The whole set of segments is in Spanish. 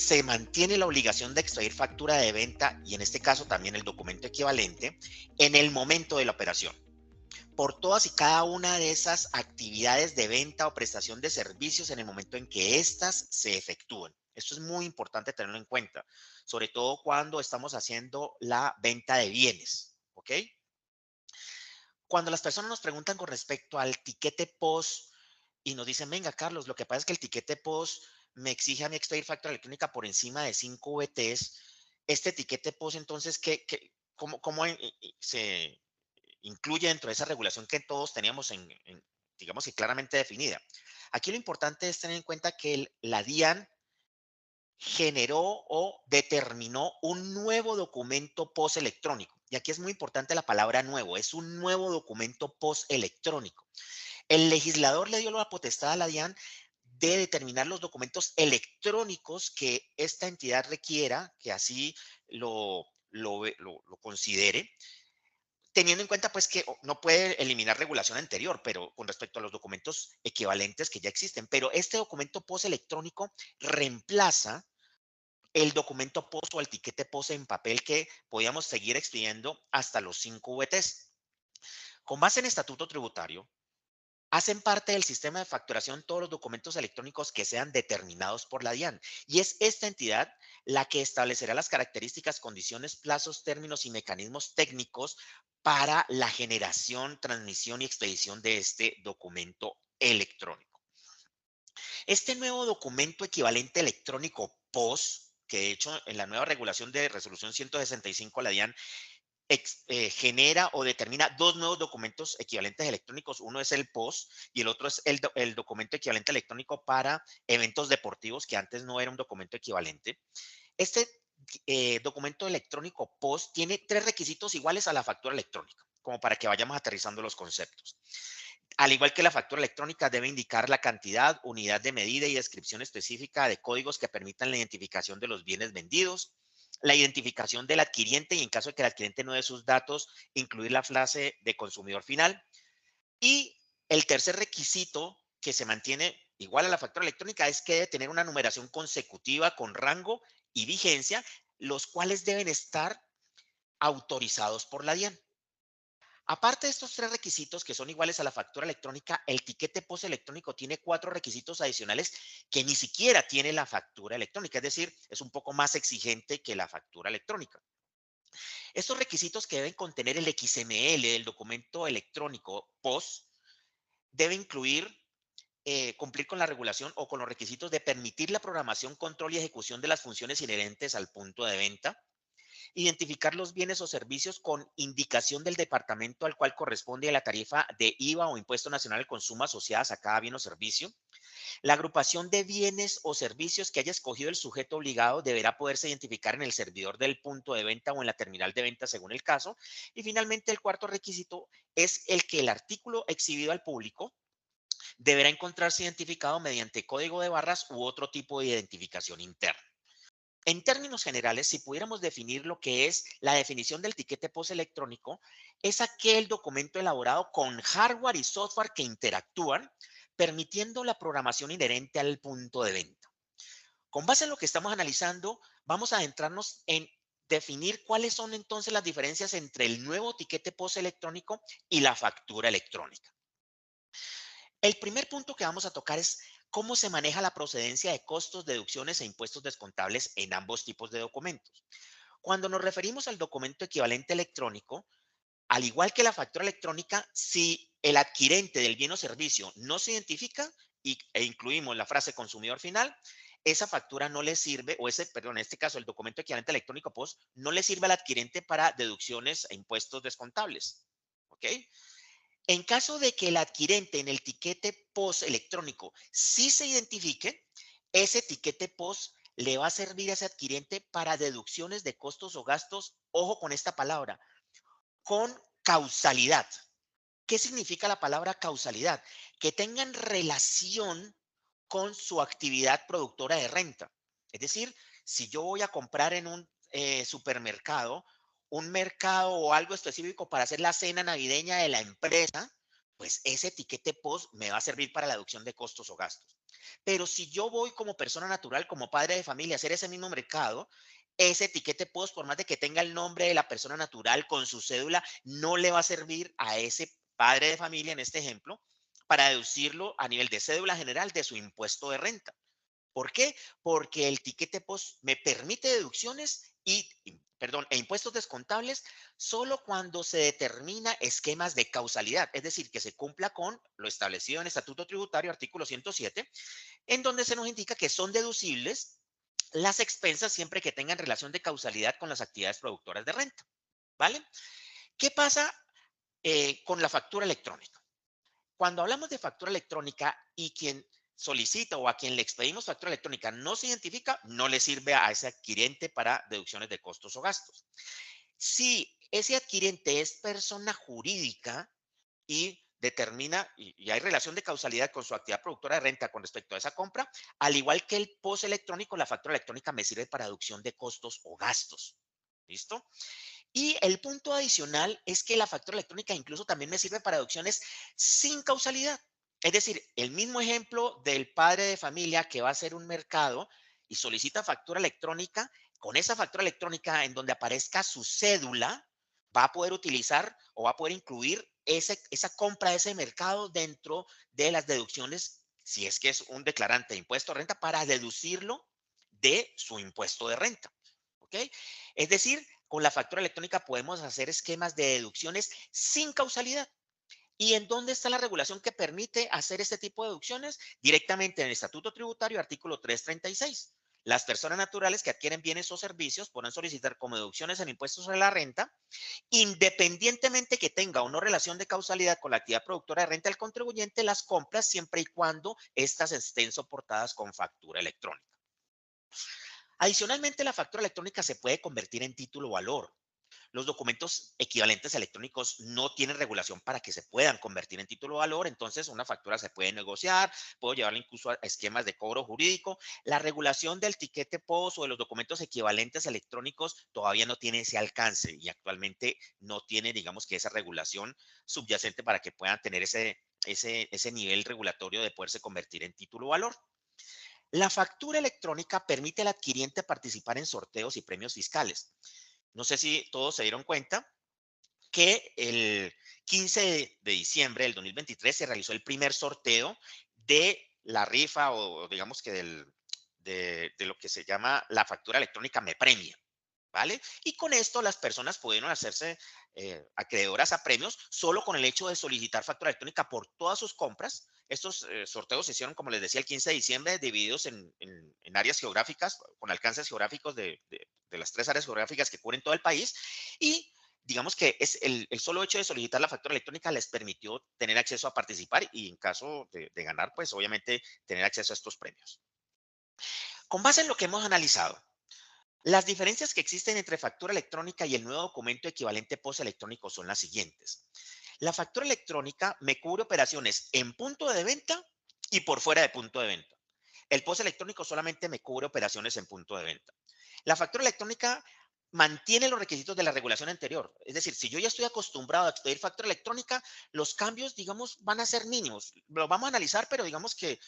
se mantiene la obligación de extraer factura de venta y en este caso también el documento equivalente en el momento de la operación. Por todas y cada una de esas actividades de venta o prestación de servicios en el momento en que éstas se efectúen. Esto es muy importante tenerlo en cuenta, sobre todo cuando estamos haciendo la venta de bienes, ¿ok? Cuando las personas nos preguntan con respecto al tiquete POS y nos dicen, venga, Carlos, lo que pasa es que el tiquete POS me exige a mí extraer factura electrónica por encima de 5 VTs, este tiquete POS, entonces, ¿cómo se incluye dentro de esa regulación que todos teníamos digamos que claramente definida? Aquí lo importante es tener en cuenta que la DIAN generó o determinó un nuevo documento POS electrónico. Y aquí es muy importante la palabra nuevo, es un nuevo documento POS electrónico. El legislador le dio la potestad a la DIAN de determinar los documentos electrónicos que esta entidad requiera, que así lo considere, teniendo en cuenta pues que no puede eliminar regulación anterior, pero con respecto a los documentos equivalentes que ya existen. Pero este documento POS electrónico reemplaza el documento POS o el tiquete POS en papel que podíamos seguir expidiendo hasta los 5 VTs. Con base en estatuto tributario, hacen parte del sistema de facturación todos los documentos electrónicos que sean determinados por la DIAN. Y es esta entidad la que establecerá las características, condiciones, plazos, términos y mecanismos técnicos para la generación, transmisión y expedición de este documento electrónico. Este nuevo documento equivalente electrónico POS, que de hecho en la nueva regulación de resolución 165 la DIAN genera o determina dos nuevos documentos equivalentes electrónicos. Uno es el POS y el otro es el documento equivalente electrónico para eventos deportivos, que antes no era un documento equivalente. Este documento electrónico POS tiene tres requisitos iguales a la factura electrónica, como para que vayamos aterrizando los conceptos. Al igual que la factura electrónica, debe indicar la cantidad, unidad de medida y descripción específica de códigos que permitan la identificación de los bienes vendidos, la identificación del adquiriente y en caso de que el adquiriente no dé sus datos, incluir la frase de consumidor final. Y el tercer requisito que se mantiene igual a la factura electrónica es que debe tener una numeración consecutiva con rango y vigencia, los cuales deben estar autorizados por la DIAN. Aparte de estos tres requisitos que son iguales a la factura electrónica, el tiquete POS electrónico tiene cuatro requisitos adicionales que ni siquiera tiene la factura electrónica, es decir, es un poco más exigente que la factura electrónica. Estos requisitos que deben contener el XML del documento electrónico POS debe incluir cumplir con la regulación o con los requisitos de permitir la programación, control y ejecución de las funciones inherentes al punto de venta, identificar los bienes o servicios con indicación del departamento al cual corresponde la tarifa de IVA o impuesto nacional al consumo asociadas a cada bien o servicio. La agrupación de bienes o servicios que haya escogido el sujeto obligado deberá poderse identificar en el servidor del punto de venta o en la terminal de venta según el caso. Y finalmente, el cuarto requisito es el que el artículo exhibido al público deberá encontrarse identificado mediante código de barras u otro tipo de identificación interna. En términos generales, si pudiéramos definir lo que es la definición del tiquete POS electrónico, es aquel documento elaborado con hardware y software que interactúan, permitiendo la programación inherente al punto de venta. Con base en lo que estamos analizando, vamos a adentrarnos en definir cuáles son entonces las diferencias entre el nuevo tiquete POS electrónico y la factura electrónica. El primer punto que vamos a tocar es cómo se maneja la procedencia de costos, deducciones e impuestos descontables en ambos tipos de documentos. Cuando nos referimos al documento equivalente electrónico, al igual que la factura electrónica, si el adquirente del bien o servicio no se identifica e incluimos la frase consumidor final, esa factura no le sirve, o perdón, en este caso el documento equivalente electrónico POS, no le sirve al adquirente para deducciones e impuestos descontables. ¿Ok? En caso de que el adquirente en el tiquete POS electrónico sí se identifique, ese tiquete POS le va a servir a ese adquirente para deducciones de costos o gastos, ojo con esta palabra, con causalidad. ¿Qué significa la palabra causalidad? Que tengan relación con su actividad productora de renta. Es decir, si yo voy a comprar en un supermercado, un mercado o algo específico para hacer la cena navideña de la empresa, Pues ese etiquete POS me va a servir para la deducción de costos o gastos. Pero si yo voy como persona natural, como padre de familia, a hacer ese mismo mercado, ese etiquete POS, por más de que tenga el nombre de la persona natural con su cédula, no le va a servir a ese padre de familia, en este ejemplo, para deducirlo a nivel de cédula general de su impuesto de renta. ¿Por qué? Porque el tiquete POS me permite deducciones perdón, e impuestos descontables solo cuando se determina esquemas de causalidad, es decir, que se cumpla con lo establecido en el Estatuto Tributario, artículo 107, en donde se nos indica que son deducibles las expensas siempre que tengan relación de causalidad con las actividades productoras de renta, ¿vale? ¿Qué pasa con la factura electrónica? Cuando hablamos de factura electrónica y quien solicita o a quien le expedimos factura electrónica no se identifica, no le sirve a ese adquirente para deducciones de costos o gastos. Si ese adquirente es persona jurídica y determina y hay relación de causalidad con su actividad productora de renta con respecto a esa compra, al igual que el post electrónico, la factura electrónica me sirve para deducción de costos o gastos. ¿Listo? Y el punto adicional es que la factura electrónica incluso también me sirve para deducciones sin causalidad. Es decir, el mismo ejemplo del padre de familia que va a hacer un mercado y solicita factura electrónica, con esa factura electrónica en donde aparezca su cédula, va a poder utilizar o va a poder incluir esa compra de ese mercado dentro de las deducciones, si es que es un declarante de impuesto de renta, para deducirlo de su impuesto de renta. ¿Ok? Es decir, con la factura electrónica podemos hacer esquemas de deducciones sin causalidad. ¿Y en dónde está la regulación que permite hacer este tipo de deducciones? Directamente en el Estatuto Tributario, artículo 336. Las personas naturales que adquieren bienes o servicios podrán solicitar como deducciones en impuestos sobre la renta, independientemente que tenga o no relación de causalidad con la actividad productora de renta del contribuyente, las compras siempre y cuando éstas estén soportadas con factura electrónica. Adicionalmente, la factura electrónica se puede convertir en título o valor. Los documentos equivalentes electrónicos no tienen regulación para que se puedan convertir en título o valor, entonces una factura se puede negociar, puedo llevarla incluso a esquemas de cobro jurídico. La regulación del tiquete POS o de los documentos equivalentes electrónicos todavía no tiene ese alcance y actualmente no tiene, digamos que esa regulación subyacente para que puedan tener ese nivel regulatorio de poderse convertir en título o valor. La factura electrónica permite al adquiriente participar en sorteos y premios fiscales. No sé si todos se dieron cuenta que el 15 de diciembre del 2023 se realizó el primer sorteo de la rifa o digamos que de lo que se llama la factura electrónica Me Premia. ¿Vale? Y con esto las personas pudieron hacerse acreedoras a premios solo con el hecho de solicitar factura electrónica por todas sus compras. Estos sorteos se hicieron, como les decía, el 15 de diciembre, divididos en áreas geográficas, con alcances geográficos de las 3 áreas geográficas que cubren todo el país. Y digamos que es el solo hecho de solicitar la factura electrónica les permitió tener acceso a participar y en caso de ganar, pues obviamente tener acceso a estos premios. Con base en lo que hemos analizado, las diferencias que existen entre factura electrónica y el nuevo documento equivalente post electrónico son las siguientes. La factura electrónica me cubre operaciones en punto de venta y por fuera de punto de venta. El post electrónico solamente me cubre operaciones en punto de venta. La factura electrónica mantiene los requisitos de la regulación anterior. Es decir, si yo ya estoy acostumbrado a expedir factura electrónica, los cambios, digamos, van a ser mínimos. Lo vamos a analizar, pero digamos que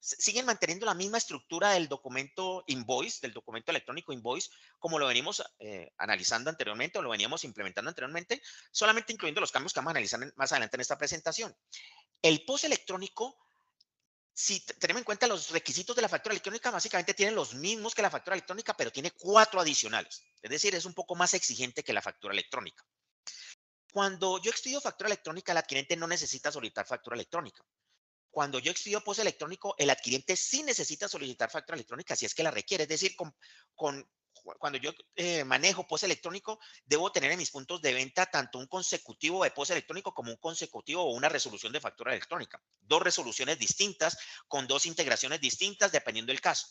siguen manteniendo la misma estructura del documento invoice, del documento electrónico invoice, como lo venimos analizando anteriormente o lo veníamos implementando anteriormente, solamente incluyendo los cambios que vamos a analizar más adelante en esta presentación. El post electrónico, si tenemos en cuenta los requisitos de la factura electrónica, básicamente tiene los mismos que la factura electrónica, pero tiene 4 adicionales. Es decir, es un poco más exigente que la factura electrónica. Cuando yo expido factura electrónica, el adquirente no necesita solicitar factura electrónica. Cuando yo expido post electrónico, el adquirente sí necesita solicitar factura electrónica si es que la requiere. Es decir, con, cuando yo manejo post electrónico, debo tener en mis puntos de venta tanto un consecutivo de post electrónico como un consecutivo o una resolución de factura electrónica. 2 resoluciones distintas con 2 integraciones distintas dependiendo del caso.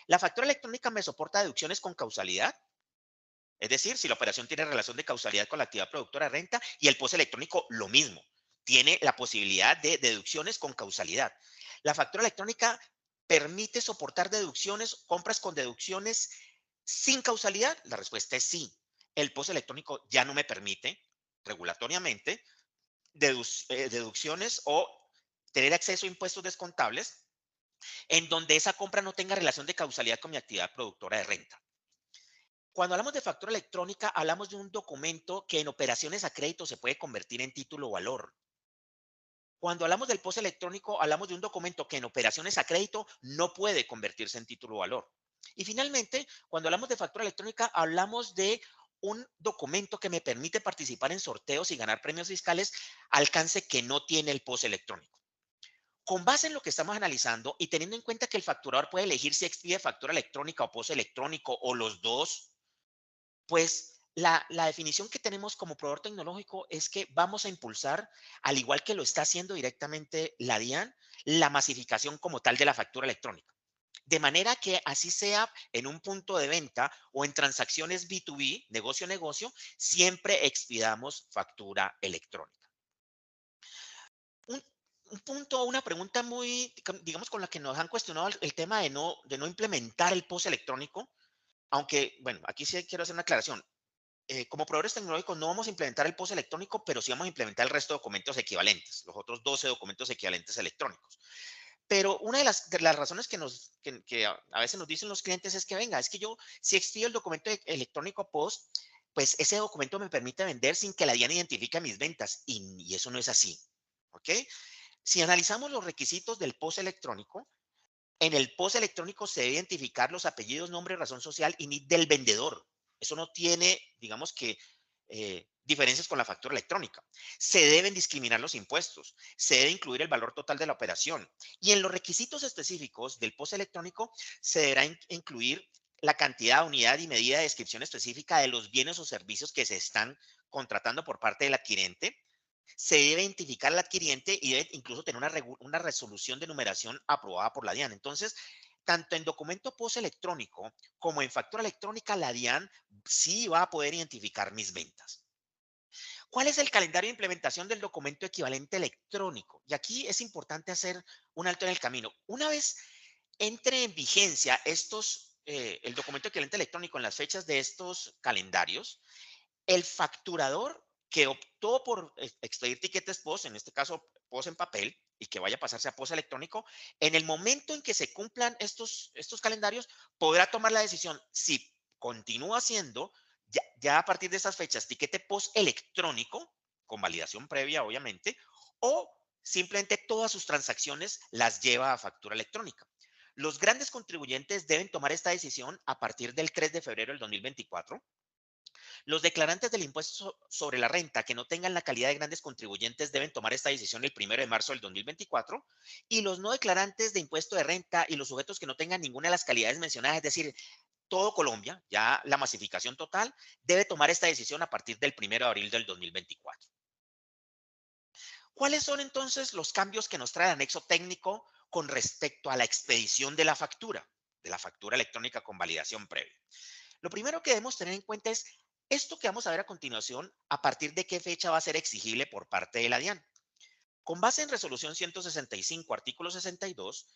La factura electrónica me soporta deducciones con causalidad. Es decir, si la operación tiene relación de causalidad con la actividad productora de renta y el post electrónico lo mismo, tiene la posibilidad de deducciones con causalidad. La factura electrónica permite soportar deducciones, compras con deducciones sin causalidad. La respuesta es sí. El post electrónico ya no me permite regulatoriamente deducciones o tener acceso a impuestos descontables en donde esa compra no tenga relación de causalidad con mi actividad productora de renta. Cuando hablamos de factura electrónica, hablamos de un documento que en operaciones a crédito se puede convertir en título o valor. Cuando hablamos del POS electrónico, hablamos de un documento que en operaciones a crédito no puede convertirse en título o valor. Y finalmente, cuando hablamos de factura electrónica, hablamos de un documento que me permite participar en sorteos y ganar premios fiscales, alcance que no tiene el POS electrónico. Con base en lo que estamos analizando y teniendo en cuenta que el facturador puede elegir si expide factura electrónica o POS electrónico o los dos, pues la definición que tenemos como proveedor tecnológico es que vamos a impulsar, al igual que lo está haciendo directamente la DIAN, la masificación como tal de la factura electrónica. De manera que así sea en un punto de venta o en transacciones B2B, negocio a negocio, siempre expidamos factura electrónica. Un, un punto, una pregunta muy, digamos, con la que nos han cuestionado el tema de no implementar el POS electrónico, aunque, bueno, aquí sí quiero hacer una aclaración. Como proveedores tecnológicos no vamos a implementar el POS electrónico, pero sí vamos a implementar el resto de documentos equivalentes, los otros 12 documentos equivalentes electrónicos. Pero una de las razones que a veces nos dicen los clientes es que, venga, es que yo si expido el documento electrónico POS, pues ese documento me permite vender sin que la DIAN identifique mis ventas. Y eso no es así. ¿Ok? Si analizamos los requisitos del POS electrónico, en el POS electrónico se debe identificar los apellidos, nombre, razón social y NIT del vendedor. Eso no tiene, digamos que, diferencias con la factura electrónica. Se deben discriminar los impuestos. Se debe incluir el valor total de la operación. Y en los requisitos específicos del POS electrónico se deberá incluir la cantidad, unidad y medida de descripción específica de los bienes o servicios que se están contratando por parte del adquirente. Se debe identificar al adquiriente y debe incluso tener una resolución de numeración aprobada por la DIAN. Entonces, tanto en documento POS electrónico como en factura electrónica, la DIAN sí va a poder identificar mis ventas. ¿Cuál es el calendario de implementación del documento equivalente electrónico? Y aquí es importante hacer un alto en el camino. Una vez entre en vigencia el documento equivalente electrónico en las fechas de estos calendarios, el facturador que optó por expedir tiquetes POS, en este caso POS en papel, y que vaya a pasarse a POS electrónico, en el momento en que se cumplan estos calendarios, podrá tomar la decisión si continúa siendo ya a partir de esas fechas tiquete POS electrónico, con validación previa, obviamente, o simplemente todas sus transacciones las lleva a factura electrónica. Los grandes contribuyentes deben tomar esta decisión a partir del 3 de febrero del 2024. Los declarantes del impuesto sobre la renta que no tengan la calidad de grandes contribuyentes deben tomar esta decisión el 1 de marzo del 2024 y los no declarantes de impuesto de renta y los sujetos que no tengan ninguna de las calidades mencionadas, es decir, todo Colombia, ya la masificación total, debe tomar esta decisión a partir del 1 de abril del 2024. ¿Cuáles son entonces los cambios que nos trae el anexo técnico con respecto a la expedición de la factura electrónica con validación previa? Lo primero que debemos tener en cuenta es esto que vamos a ver a continuación, a partir de qué fecha va a ser exigible por parte de la DIAN. Con base en resolución 165, artículo 62,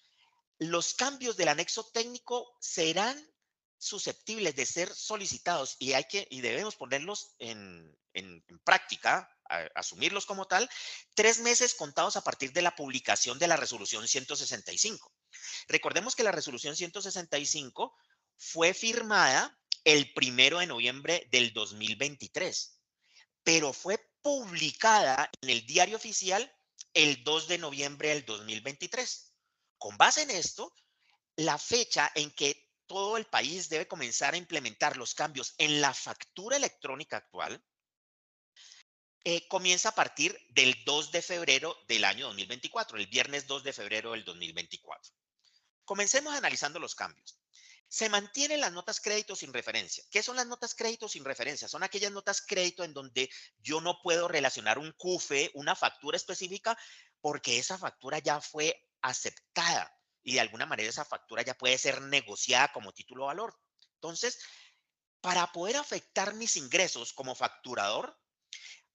los cambios del anexo técnico serán susceptibles de ser solicitados y debemos ponerlos en práctica, asumirlos como tal, 3 meses contados a partir de la publicación de la resolución 165. Recordemos que la resolución 165 fue firmada el 1 de noviembre del 2023, pero fue publicada en el Diario Oficial el 2 de noviembre del 2023. Con base en esto, la fecha en que todo el país debe comenzar a implementar los cambios en la factura electrónica actual comienza a partir del 2 de febrero del año 2024, el viernes 2 de febrero del 2024. Comencemos analizando los cambios. Se mantienen las notas crédito sin referencia. ¿Qué son las notas crédito sin referencia? Son aquellas notas crédito en donde yo no puedo relacionar un CUFE, una factura específica, porque esa factura ya fue aceptada y de alguna manera esa factura ya puede ser negociada como título de valor. Entonces, para poder afectar mis ingresos como facturador,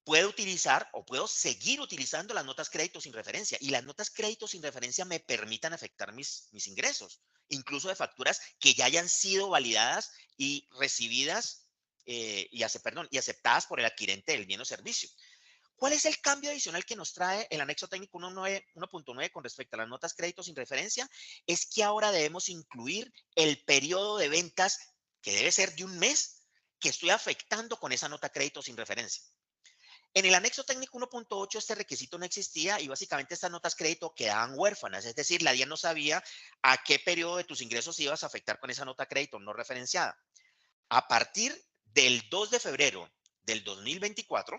puedo utilizar o puedo seguir utilizando las notas crédito sin referencia y las notas crédito sin referencia me permitan afectar mis ingresos, incluso de facturas que ya hayan sido validadas y recibidas y aceptadas por el adquirente del bien o servicio. ¿Cuál es el cambio adicional que nos trae el anexo técnico 1.9 con respecto a las notas crédito sin referencia? Es que ahora debemos incluir el periodo de ventas, que debe ser de un mes, que estoy afectando con esa nota crédito sin referencia. En el anexo técnico 1.8 este requisito no existía y básicamente estas notas crédito quedaban huérfanas, es decir, la DIAN no sabía a qué periodo de tus ingresos ibas a afectar con esa nota crédito no referenciada. A partir del 2 de febrero del 2024,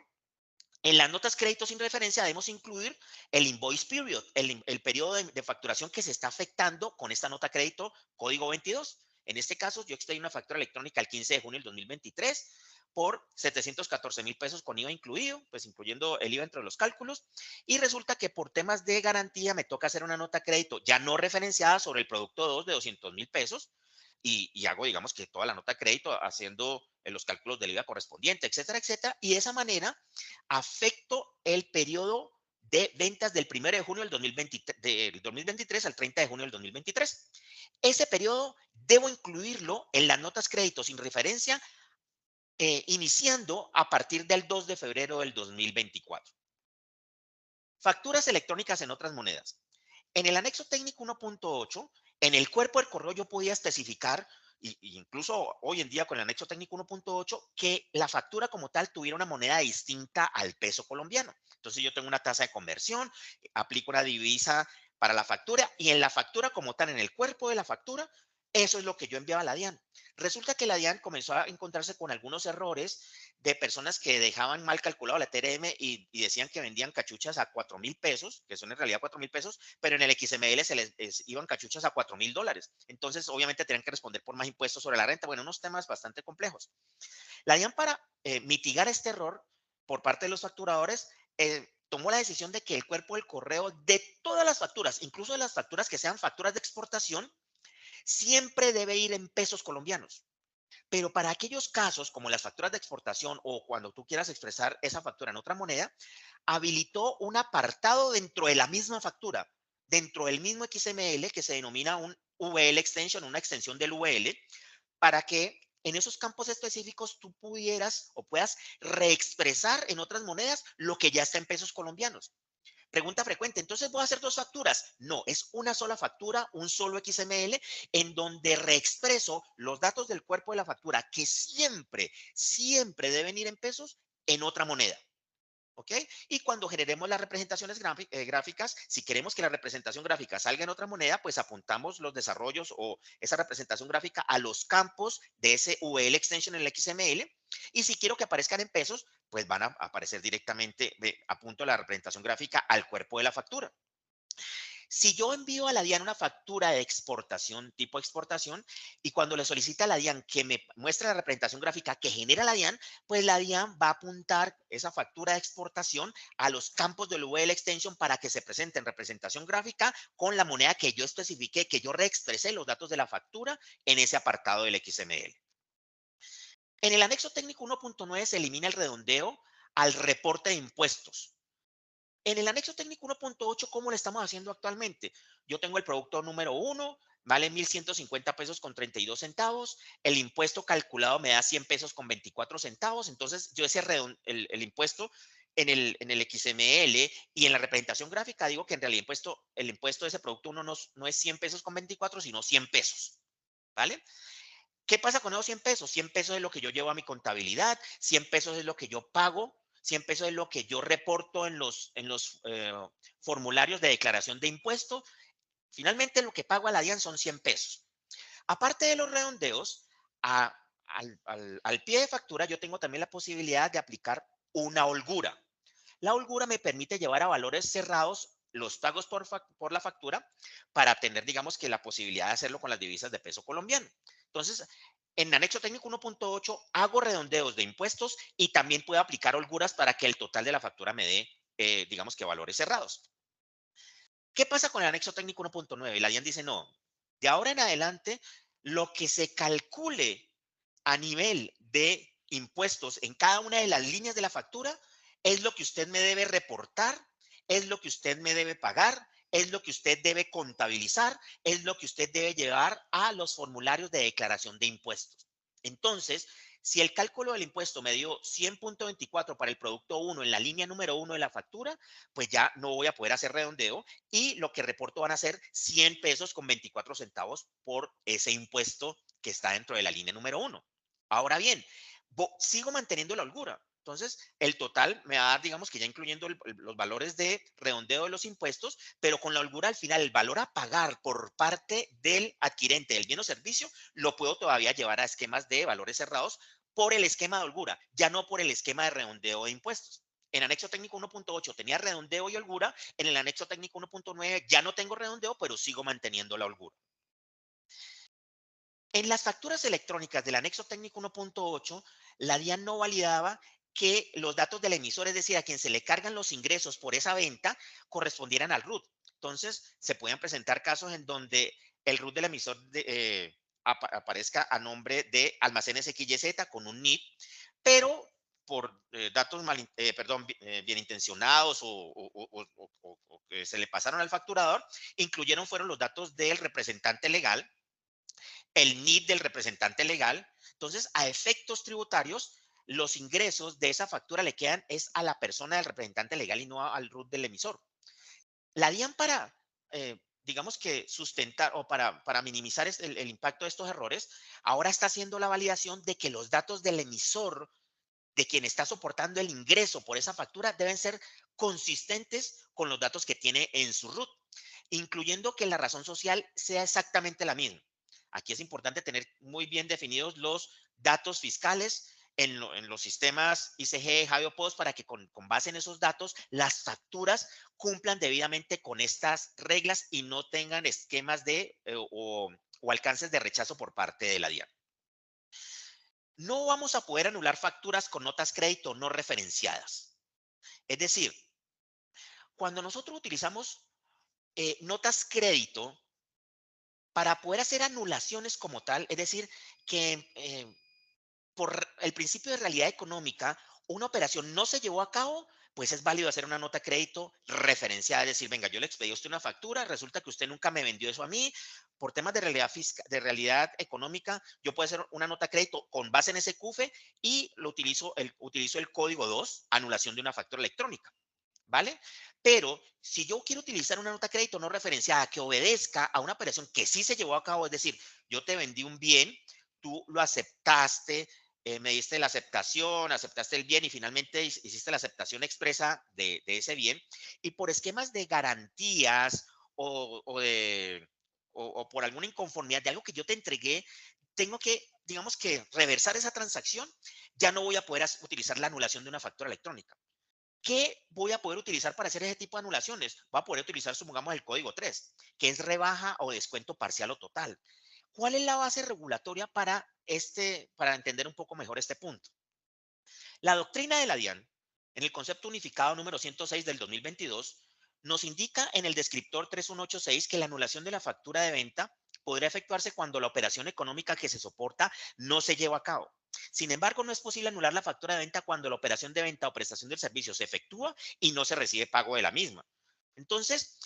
en las notas crédito sin referencia debemos incluir el invoice period, el periodo de facturación que se está afectando con esta nota crédito código 22. En este caso, yo extendí una factura electrónica el 15 de junio del 2023 por 714,000 pesos con IVA incluido, pues incluyendo el IVA entre los cálculos. Y resulta que por temas de garantía me toca hacer una nota crédito ya no referenciada sobre el producto 2 de 200,000 pesos y hago, digamos, que toda la nota de crédito haciendo los cálculos del IVA correspondiente, etcétera, etcétera. Y de esa manera afecto el periodo de ventas del 1 de junio del 2023 al 30 de junio del 2023. Ese periodo debo incluirlo en las notas crédito sin referencia, iniciando a partir del 2 de febrero del 2024. Facturas electrónicas en otras monedas. En el anexo técnico 1.8, en el cuerpo del correo yo podía especificar, y incluso hoy en día con el anexo técnico 1.8, que la factura como tal tuviera una moneda distinta al peso colombiano. Entonces yo tengo una tasa de conversión, aplico una divisa para la factura y en la factura como tal, en el cuerpo de la factura, eso es lo que yo enviaba a la DIAN. Resulta que la DIAN comenzó a encontrarse con algunos errores de personas que dejaban mal calculado la TRM y decían que vendían cachuchas a 4,000 pesos, que son en realidad 4,000 pesos, pero en el XML se les iban cachuchas a $4,000. Entonces, obviamente, tenían que responder por más impuestos sobre la renta. Bueno, unos temas bastante complejos. La DIAN, para mitigar este error por parte de los facturadores, tomó la decisión de que el cuerpo del correo de todas las facturas, incluso de las facturas que sean facturas de exportación, siempre debe ir en pesos colombianos. Pero para aquellos casos, como las facturas de exportación o cuando tú quieras expresar esa factura en otra moneda, habilitó un apartado dentro de la misma factura, dentro del mismo XML que se denomina un VL extension, una extensión del VL, para que en esos campos específicos tú pudieras o puedas reexpresar en otras monedas lo que ya está en pesos colombianos. Pregunta frecuente, entonces voy a hacer dos facturas. No, es una sola factura, un solo XML, en donde reexpreso los datos del cuerpo de la factura que siempre, siempre deben ir en pesos en otra moneda. ¿Ok? Y cuando generemos las representaciones gráficas, si queremos que la representación gráfica salga en otra moneda, pues apuntamos los desarrollos o esa representación gráfica a los campos de ese VL extension en el XML. Y si quiero que aparezcan en pesos, pues van a aparecer directamente, apunto la representación gráfica al cuerpo de la factura. Si yo envío a la DIAN una factura de exportación, tipo exportación, y cuando le solicita a la DIAN que me muestre la representación gráfica que genera la DIAN, pues la DIAN va a apuntar esa factura de exportación a los campos del VL Extension para que se presente en representación gráfica con la moneda que yo especifique, que yo reexpresé los datos de la factura en ese apartado del XML. En el anexo técnico 1.9 se elimina el redondeo al reporte de impuestos. En el anexo técnico 1.8, ¿cómo lo estamos haciendo actualmente? Yo tengo el producto número 1, vale 1,150 pesos con 32 centavos. El impuesto calculado me da 100 pesos con 24 centavos. Entonces, yo ese el impuesto en el XML y en la representación gráfica digo que en realidad el impuesto de ese producto uno no es 100 pesos con 24, sino 100 pesos. ¿Vale? ¿Qué pasa con esos 100 pesos? 100 pesos es lo que yo llevo a mi contabilidad, 100 pesos es lo que yo pago, 100 pesos es lo que yo reporto en los formularios de declaración de impuestos. Finalmente, lo que pago a la DIAN son 100 pesos. Aparte de los redondeos, al pie de factura yo tengo también la posibilidad de aplicar una holgura. La holgura me permite llevar a valores cerrados los pagos por la factura para tener, digamos, que la posibilidad de hacerlo con las divisas de peso colombiano. Entonces, en anexo técnico 1.8 hago redondeos de impuestos y también puedo aplicar holguras para que el total de la factura me dé, digamos, que valores cerrados. ¿Qué pasa con el anexo técnico 1.9? La DIAN dice, no, de ahora en adelante, lo que se calcule a nivel de impuestos en cada una de las líneas de la factura es lo que usted me debe reportar, es lo que usted me debe pagar, es lo que usted debe contabilizar, es lo que usted debe llevar a los formularios de declaración de impuestos. Entonces, Si el cálculo del impuesto me dio 100.24 para el producto 1 en la línea número 1 de la factura, pues ya no voy a poder hacer redondeo y lo que reporto van a ser 100 pesos con 24 centavos por ese impuesto que está dentro de la línea número 1. Ahora bien, sigo manteniendo la holgura. Entonces, el total me va a dar, digamos que ya incluyendo los valores de redondeo de los impuestos, pero con la holgura al final, el valor a pagar por parte del adquirente del bien o servicio, lo puedo todavía llevar a esquemas de valores cerrados por el esquema de holgura, ya no por el esquema de redondeo de impuestos. En anexo técnico 1.8 tenía redondeo y holgura, en el anexo técnico 1.9 ya no tengo redondeo, pero sigo manteniendo la holgura. En las facturas electrónicas del anexo técnico 1.8, la DIAN no validaba que los datos del emisor, es decir, a quien se le cargan los ingresos por esa venta, correspondieran al RUT. Entonces, se pueden presentar casos en donde el RUT del emisor aparezca a nombre de Almacenes XYZ con un NIP, pero por datos bien intencionados o que se le pasaron al facturador, fueron los datos del representante legal, el NIP del representante legal. Entonces, a efectos tributarios, los ingresos de esa factura le quedan es a la persona del representante legal y no al RUT del emisor. La DIAN digamos que sustentar o para minimizar el impacto de estos errores, ahora está haciendo la validación de que los datos del emisor, de quien está soportando el ingreso por esa factura, deben ser consistentes con los datos que tiene en su RUT, incluyendo que la razón social sea exactamente la misma. Aquí es importante tener muy bien definidos los datos fiscales en los sistemas ICG, Javio Post, para que con base en esos datos las facturas cumplan debidamente con estas reglas y no tengan esquemas o alcances de rechazo por parte de la DIAN. No vamos a poder anular facturas con notas crédito no referenciadas. Es decir, cuando nosotros utilizamos notas crédito para poder hacer anulaciones como tal, es decir, que por el principio de realidad económica, una operación no se llevó a cabo, pues es válido hacer una nota crédito referenciada, es decir, venga, yo le expedí a usted una factura, resulta que usted nunca me vendió eso a mí, por temas de realidad fiscal, de realidad económica, yo puedo hacer una nota crédito con base en ese CUFE y utilizo el código 2, anulación de una factura electrónica. ¿Vale? Pero si yo quiero utilizar una nota crédito no referenciada que obedezca a una operación que sí se llevó a cabo, es decir, yo te vendí un bien, tú lo aceptaste, me diste la aceptación, aceptaste el bien y finalmente hiciste la aceptación expresa de ese bien, y por esquemas de garantías o por alguna inconformidad de algo que yo te entregué, tengo que, digamos que, reversar esa transacción, ya no voy a poder utilizar la anulación de una factura electrónica. ¿Qué voy a poder utilizar para hacer ese tipo de anulaciones? Voy a poder utilizar, supongamos, el código 3, que es rebaja o descuento parcial o total. ¿Cuál es la base regulatoria para entender un poco mejor este punto? La doctrina de la DIAN, en el concepto unificado número 106 del 2022, nos indica en el descriptor 3186 que la anulación de la factura de venta podría efectuarse cuando la operación económica que se soporta no se lleva a cabo. Sin embargo, no es posible anular la factura de venta cuando la operación de venta o prestación del servicio se efectúa y no se recibe pago de la misma. Entonces,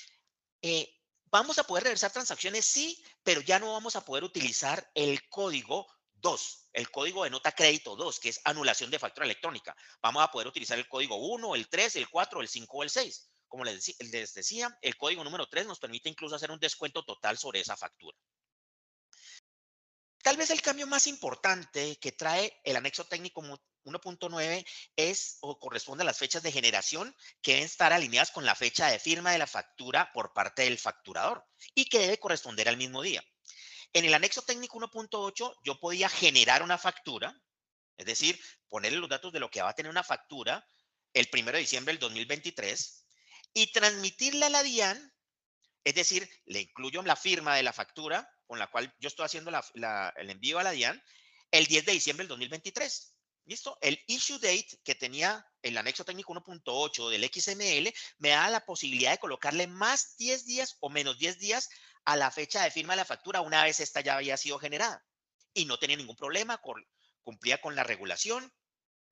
vamos a poder reversar transacciones, sí, pero ya no vamos a poder utilizar el código 2, el código de nota crédito 2, que es anulación de factura electrónica. Vamos a poder utilizar el código 1, el 3, el 4, el 5 o el 6. Como les decía, el código número 3 nos permite incluso hacer un descuento total sobre esa factura. Tal vez el cambio más importante que trae el anexo técnico 1.9 es o corresponde a las fechas de generación que deben estar alineadas con la fecha de firma de la factura por parte del facturador y que debe corresponder al mismo día. En el anexo técnico 1.8 yo podía generar una factura, es decir, ponerle los datos de lo que va a tener una factura el 1 de diciembre del 2023 y transmitirla a la DIAN, es decir, le incluyo la firma de la factura con la cual yo estoy haciendo el envío a la DIAN el 10 de diciembre del 2023. ¿Listo? El issue date que tenía el anexo técnico 1.8 del XML me da la posibilidad de colocarle más 10 días o menos 10 días a la fecha de firma de la factura una vez esta ya había sido generada. Y no tenía ningún problema, cumplía con la regulación.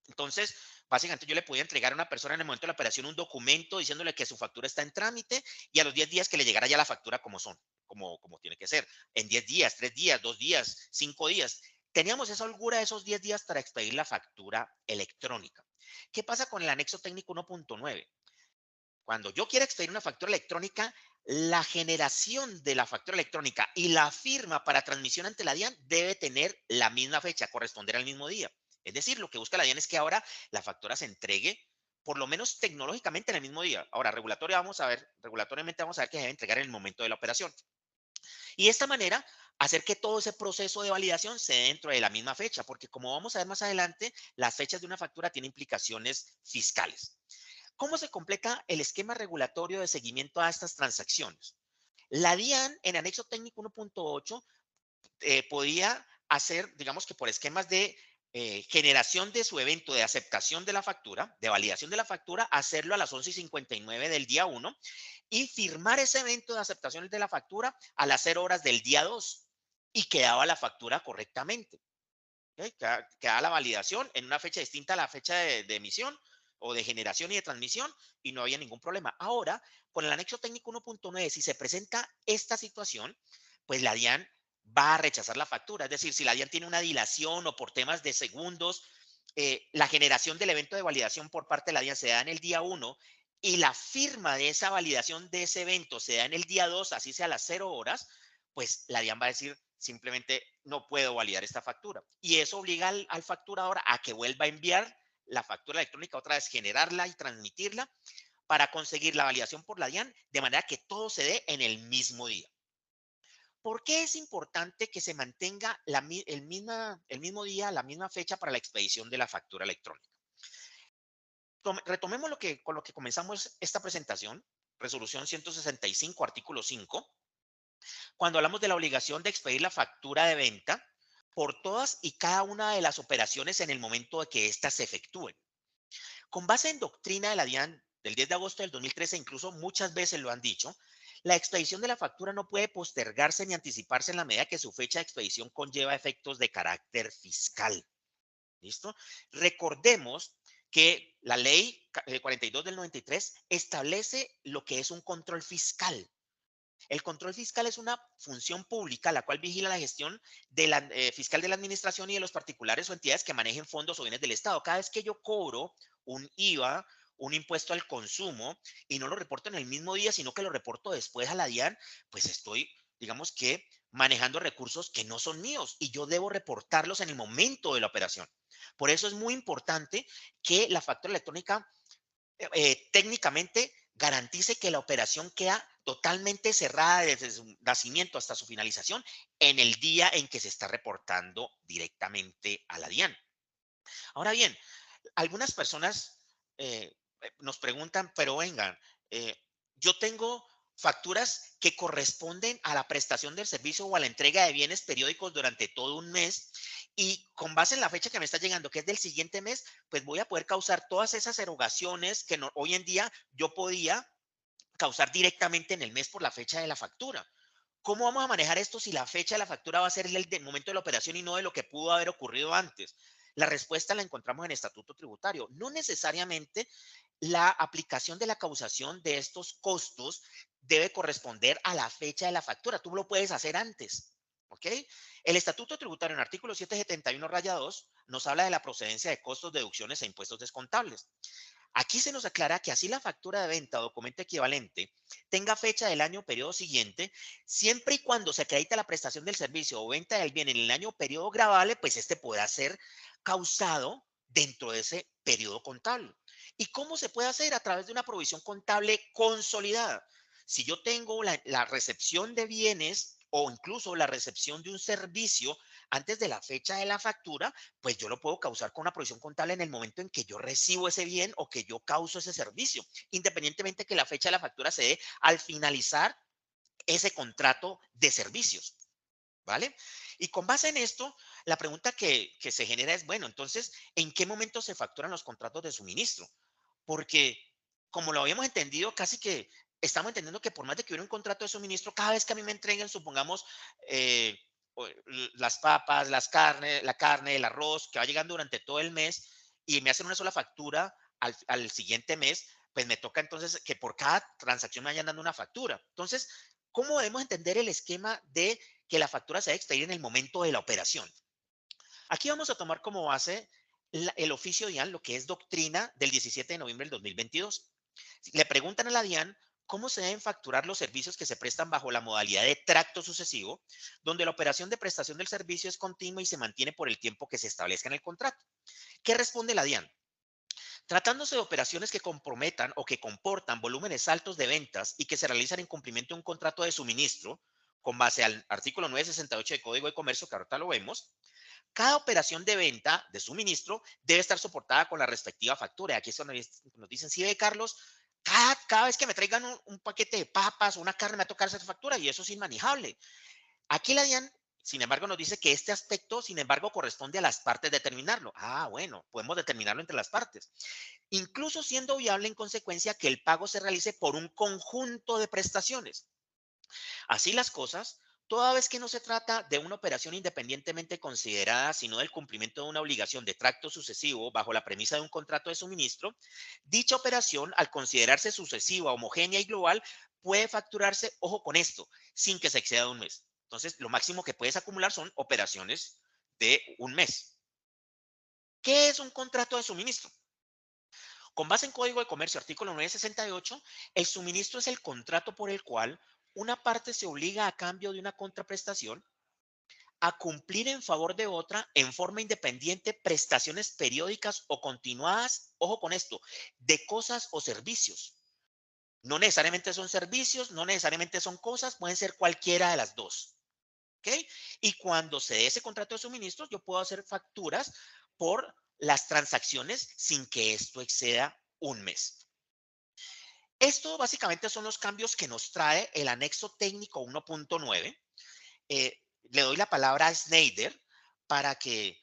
Entonces, básicamente yo le podía entregar a una persona en el momento de la operación un documento diciéndole que su factura está en trámite y a los 10 días que le llegara ya la factura como tiene que ser. En 10 días, 3 días, 2 días, 5 días. Teníamos esa holgura de esos 10 días para expedir la factura electrónica. ¿Qué pasa con el anexo técnico 1.9? Cuando yo quiera expedir una factura electrónica, la generación de la factura electrónica y la firma para transmisión ante la DIAN debe tener la misma fecha, corresponder al mismo día. Es decir, lo que busca la DIAN es que ahora la factura se entregue, por lo menos tecnológicamente, en el mismo día. Ahora, regulatoriamente vamos a ver que se debe entregar en el momento de la operación. Y de esta manera, hacer que todo ese proceso de validación se dé dentro de la misma fecha, porque como vamos a ver más adelante, las fechas de una factura tienen implicaciones fiscales. ¿Cómo se completa el esquema regulatorio de seguimiento a estas transacciones? La DIAN en anexo técnico 1.8 podía hacer, digamos que por esquemas de generación de su evento de aceptación de la factura, de validación de la factura, hacerlo a las 11:59 del día 1 y firmar ese evento de aceptación de la factura a las 0 horas del día 2 y quedaba la factura correctamente. ¿Ok? Queda la validación en una fecha distinta a la fecha de emisión o de generación y de transmisión y no había ningún problema. Ahora, con el anexo técnico 1.9, si se presenta esta situación, pues la DIAN va a rechazar la factura. Es decir, si la DIAN tiene una dilación o por temas de segundos, la generación del evento de validación por parte de la DIAN se da en el día 1 y la firma de esa validación de ese evento se da en el día 2, así sea a las 0 horas, pues la DIAN va a decir simplemente no puedo validar esta factura. Y eso obliga al facturador a que vuelva a enviar la factura electrónica otra vez, generarla y transmitirla para conseguir la validación por la DIAN de manera que todo se dé en el mismo día. ¿Por qué es importante que se mantenga el mismo día, la misma fecha para la expedición de la factura electrónica? Retomemos con lo que comenzamos esta presentación, resolución 165, artículo 5, cuando hablamos de la obligación de expedir la factura de venta por todas y cada una de las operaciones en el momento de que éstas se efectúen. Con base en doctrina de la DIAN del 10 de agosto del 2013, incluso muchas veces lo han dicho, la expedición de la factura no puede postergarse ni anticiparse en la medida que su fecha de expedición conlleva efectos de carácter fiscal. ¿Listo? Recordemos que la ley 42 del 93 establece lo que es un control fiscal. El control fiscal es una función pública la cual vigila la gestión de fiscal de la administración y de los particulares o entidades que manejen fondos o bienes del Estado. Cada vez que yo cobro un IVA, un impuesto al consumo, y no lo reporto en el mismo día, sino que lo reporto después a la DIAN, pues estoy, digamos que, manejando recursos que no son míos y yo debo reportarlos en el momento de la operación. Por eso es muy importante que la factura electrónica técnicamente garantice que la operación queda totalmente cerrada desde su nacimiento hasta su finalización en el día en que se está reportando directamente a la DIAN. Ahora bien, algunas personas nos preguntan, pero vengan, eh, yo tengo facturas que corresponden a la prestación del servicio o a la entrega de bienes periódicos durante todo un mes y con base en la fecha que me está llegando, que es del siguiente mes, pues voy a poder causar todas esas erogaciones que hoy en día yo podía causar directamente en el mes por la fecha de la factura. ¿Cómo vamos a manejar esto si la fecha de la factura va a ser el del momento de la operación y no de lo que pudo haber ocurrido antes? La respuesta la encontramos en el estatuto tributario. No necesariamente la aplicación de la causación de estos costos debe corresponder a la fecha de la factura. Tú lo puedes hacer antes. ¿Ok? El estatuto tributario en artículo 771 raya 2 nos habla de la procedencia de costos, deducciones e impuestos descontables. Aquí se nos aclara que así la factura de venta o documento equivalente tenga fecha del año o periodo siguiente, siempre y cuando se acredita la prestación del servicio o venta del bien en el año o periodo gravable, pues este podrá ser causado dentro de ese periodo contable. ¿Y cómo se puede hacer? A través de una provisión contable consolidada. Si yo tengo la recepción de bienes o incluso la recepción de un servicio antes de la fecha de la factura, pues yo lo puedo causar con una provisión contable en el momento en que yo recibo ese bien o que yo causo ese servicio, independientemente que la fecha de la factura se dé al finalizar ese contrato de servicios, ¿vale? Y con base en esto, la pregunta que se genera es, bueno, entonces, ¿en qué momento se facturan los contratos de suministro? Porque, como lo habíamos entendido, casi que estamos entendiendo que por más de que hubiera un contrato de suministro, cada vez que a mí me entreguen, supongamos, eh, las papas, la carne, el arroz, que va llegando durante todo el mes y me hacen una sola factura al siguiente mes, pues me toca entonces que por cada transacción me vayan dando una factura. Entonces, ¿cómo debemos entender el esquema de que la factura se debe expedir en el momento de la operación? Aquí vamos a tomar como base el oficio DIAN, lo que es doctrina del 17 de noviembre del 2022. Le preguntan a la DIAN cómo se deben facturar los servicios que se prestan bajo la modalidad de tracto sucesivo, donde la operación de prestación del servicio es continua y se mantiene por el tiempo que se establezca en el contrato. ¿Qué responde la DIAN? Tratándose de operaciones que comprometan o que comportan volúmenes altos de ventas y que se realizan en cumplimiento de un contrato de suministro, con base al artículo 968 del Código de Comercio, que ahorita lo vemos, cada operación de venta de suministro debe estar soportada con la respectiva factura. Aquí es donde nos dicen, sí, ve, Carlos, cada vez que me traigan un paquete de papas o una carne me va a tocar hacer factura y eso es inmanejable. Aquí la DIAN, sin embargo, nos dice que este aspecto, sin embargo, corresponde a las partes determinarlo. Ah, bueno, podemos determinarlo entre las partes. Incluso siendo viable en consecuencia que el pago se realice por un conjunto de prestaciones. Así las cosas, toda vez que no se trata de una operación independientemente considerada, sino del cumplimiento de una obligación de tracto sucesivo bajo la premisa de un contrato de suministro, dicha operación, al considerarse sucesiva, homogénea y global, puede facturarse, ojo con esto, sin que se exceda de un mes. Entonces, lo máximo que puedes acumular son operaciones de un mes. ¿Qué es un contrato de suministro? Con base en Código de Comercio, artículo 968, el suministro es el contrato por el cual una parte se obliga a cambio de una contraprestación a cumplir en favor de otra en forma independiente prestaciones periódicas o continuadas, ojo con esto, de cosas o servicios. No necesariamente son servicios, no necesariamente son cosas, pueden ser cualquiera de las dos. ¿Ok? Y cuando se dé ese contrato de suministros, yo puedo hacer facturas por las transacciones sin que esto exceda un mes. Esto básicamente son los cambios que nos trae el anexo técnico 1.9. Le doy la palabra a Snyder para que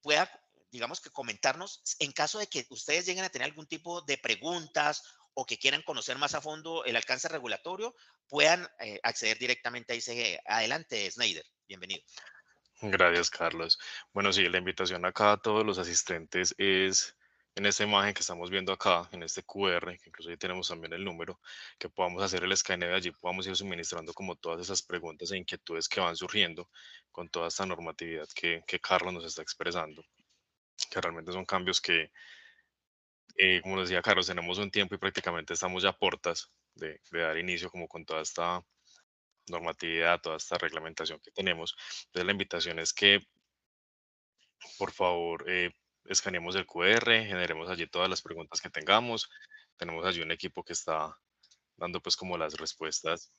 pueda, digamos que comentarnos en caso de que ustedes lleguen a tener algún tipo de preguntas o que quieran conocer más a fondo el alcance regulatorio, puedan acceder directamente a ICG. Adelante, Snyder. Bienvenido. Gracias, Carlos. Bueno, sí, la invitación acá a todos los asistentes es en esta imagen que estamos viendo acá, en este QR, que incluso ahí tenemos también el número, que podamos hacer el escaneo y allí podamos ir suministrando como todas esas preguntas e inquietudes que van surgiendo con toda esta normatividad que Carlos nos está expresando, que realmente son cambios que, como decía Carlos, tenemos un tiempo y prácticamente estamos ya a portas de dar inicio como con toda esta normatividad, toda esta reglamentación que tenemos. Entonces la invitación es que por favor, escaneemos el QR, generemos allí todas las preguntas que tengamos. Tenemos allí un equipo que está dando pues como las respuestas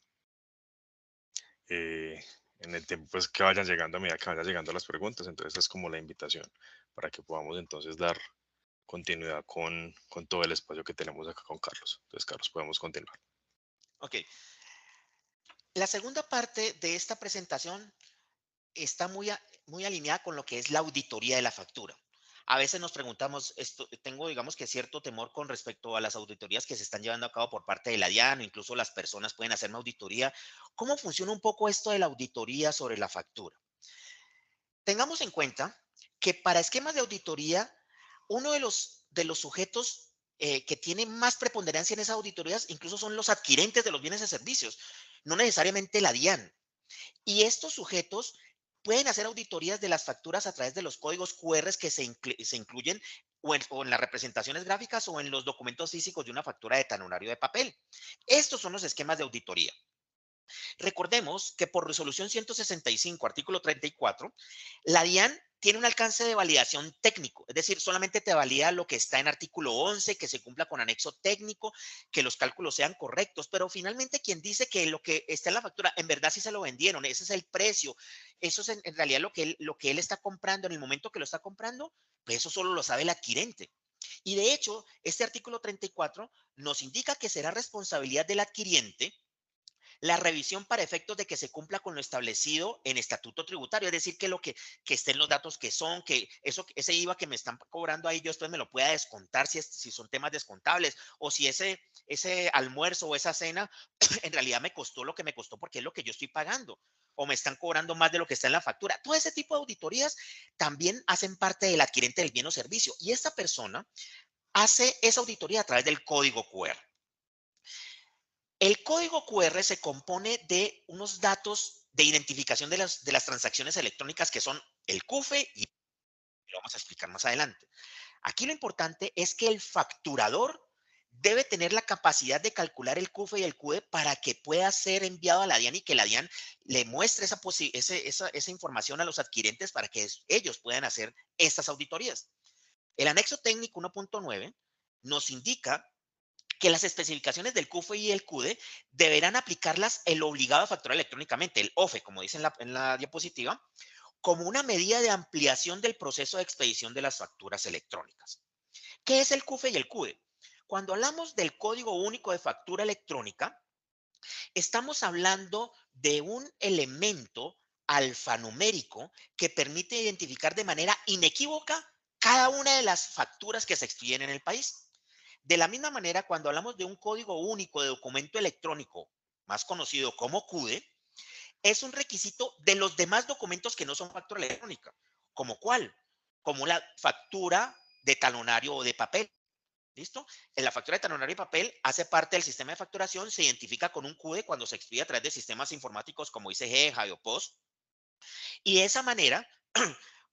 eh, en el tiempo pues que vayan llegando a medida que vayan llegando las preguntas. Entonces es como la invitación para que podamos entonces dar continuidad con todo el espacio que tenemos acá con Carlos. Entonces, Carlos, podemos continuar. Ok. La segunda parte de esta presentación está muy alineada con lo que es la auditoría de la factura. A veces nos preguntamos, esto, tengo digamos que cierto temor con respecto a las auditorías que se están llevando a cabo por parte de la DIAN, o incluso las personas pueden hacer una auditoría. ¿Cómo funciona un poco esto de la auditoría sobre la factura? Tengamos en cuenta que para esquemas de auditoría, uno de los sujetos que tiene más preponderancia en esas auditorías incluso son los adquirentes de los bienes y servicios, no necesariamente la DIAN. Y estos sujetos pueden hacer auditorías de las facturas a través de los códigos QR que se incluyen o en las representaciones gráficas o en los documentos físicos de una factura de talonario de papel. Estos son los esquemas de auditoría. Recordemos que por resolución 165, artículo 34, la DIAN tiene un alcance de validación técnico, es decir, solamente te valida lo que está en artículo 11, que se cumpla con anexo técnico, que los cálculos sean correctos, pero finalmente quien dice que lo que está en la factura, en verdad sí se lo vendieron, ese es el precio, eso es en realidad lo que él está comprando en el momento que lo está comprando, pues eso solo lo sabe el adquirente. Y de hecho, este artículo 34 nos indica que será responsabilidad del adquiriente la revisión para efectos de que se cumpla con lo establecido en estatuto tributario, es decir, que estén los datos que son, que ese IVA que me están cobrando ahí yo después me lo pueda descontar si son temas descontables o si ese almuerzo o esa cena en realidad me costó lo que me costó porque es lo que yo estoy pagando o me están cobrando más de lo que está en la factura. Todo ese tipo de auditorías también hacen parte del adquirente del bien o servicio y esta persona hace esa auditoría a través del código QR. El código QR se compone de unos datos de identificación de las transacciones electrónicas que son el CUFE Lo vamos a explicar más adelante. Aquí lo importante es que el facturador debe tener la capacidad de calcular el CUFE y el CUDE para que pueda ser enviado a la DIAN y que la DIAN le muestre esa información a los adquirentes para que ellos puedan hacer estas auditorías. El anexo técnico 1.9 nos indica que las especificaciones del CUFE y el CUDE deberán aplicarlas el obligado a facturar electrónicamente, el OFE, como dice en la diapositiva, como una medida de ampliación del proceso de expedición de las facturas electrónicas. ¿Qué es el CUFE y el CUDE? Cuando hablamos del Código Único de Factura Electrónica, estamos hablando de un elemento alfanumérico que permite identificar de manera inequívoca cada una de las facturas que se expiden en el país. De la misma manera, cuando hablamos de un código único de documento electrónico, más conocido como CUDE, es un requisito de los demás documentos que no son factura electrónica. ¿Como cuál? Como la factura de talonario o de papel. ¿Listo? En la factura de talonario y papel hace parte del sistema de facturación, se identifica con un CUDE cuando se expide a través de sistemas informáticos como ICG, Post, y de esa manera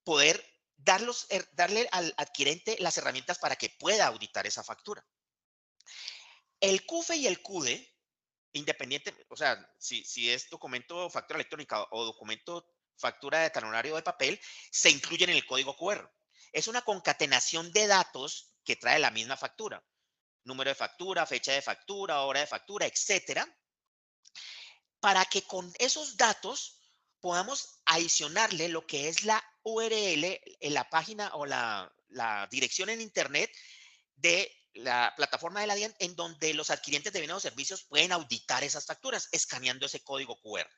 poder darle al adquirente las herramientas para que pueda auditar esa factura. El CUFE y el CUDE, independiente, o sea, si es documento factura electrónica o documento factura de talonario de papel, se incluyen en el código QR. Es una concatenación de datos que trae la misma factura. Número de factura, fecha de factura, hora de factura, etcétera, para que con esos datos podamos adicionarle lo que es la URL en la página o la dirección en Internet de la plataforma de la DIAN en donde los adquirientes de bienes o servicios pueden auditar esas facturas escaneando ese código QR.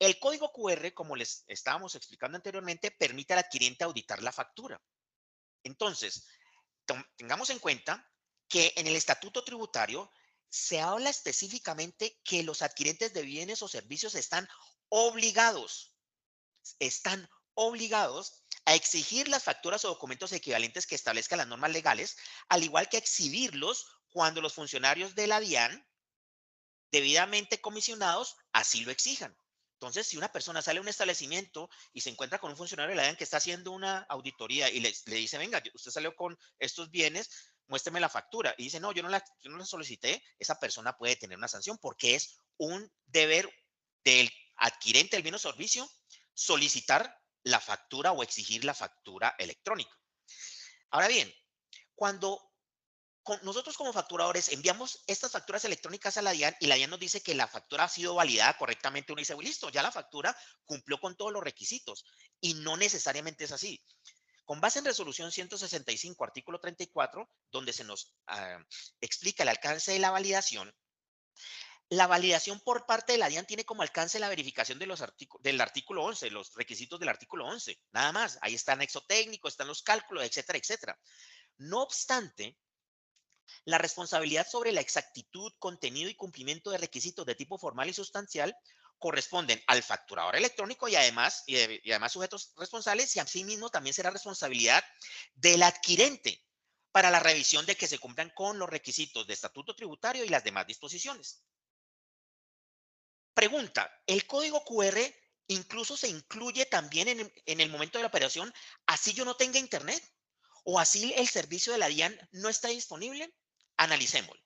El código QR, como les estábamos explicando anteriormente, permite al adquirente auditar la factura. Entonces, tengamos en cuenta que en el estatuto tributario se habla específicamente que los adquirentes de bienes o servicios están obligados a exigir las facturas o documentos equivalentes que establezcan las normas legales, al igual que exhibirlos cuando los funcionarios de la DIAN debidamente comisionados así lo exijan. Entonces, si una persona sale a un establecimiento y se encuentra con un funcionario de la DIAN que está haciendo una auditoría y le dice, venga, usted salió con estos bienes, muéstreme la factura. Y dice, no, yo no la solicité, esa persona puede tener una sanción porque es un deber del adquirente del bien o servicio solicitar la factura o exigir la factura electrónica. Ahora bien, cuando nosotros como facturadores enviamos estas facturas electrónicas a la DIAN y la DIAN nos dice que la factura ha sido validada correctamente. Uno dice, listo, ya la factura cumplió con todos los requisitos. Y no necesariamente es así. Con base en resolución 165, artículo 34, donde se nos explica el alcance de la validación por parte de la DIAN tiene como alcance la verificación del artículo 11, los requisitos del artículo 11. Nada más. Ahí está anexo técnico, están los cálculos, etcétera, etcétera. No obstante, la responsabilidad sobre la exactitud, contenido y cumplimiento de requisitos de tipo formal y sustancial corresponden al facturador electrónico y además sujetos responsables, y asimismo también será responsabilidad del adquirente para la revisión de que se cumplan con los requisitos de estatuto tributario y las demás disposiciones. Pregunta, ¿el código QR incluso se incluye también en el momento de la operación, así yo no tenga internet? ¿O así el servicio de la DIAN no está disponible? Analicémoslo.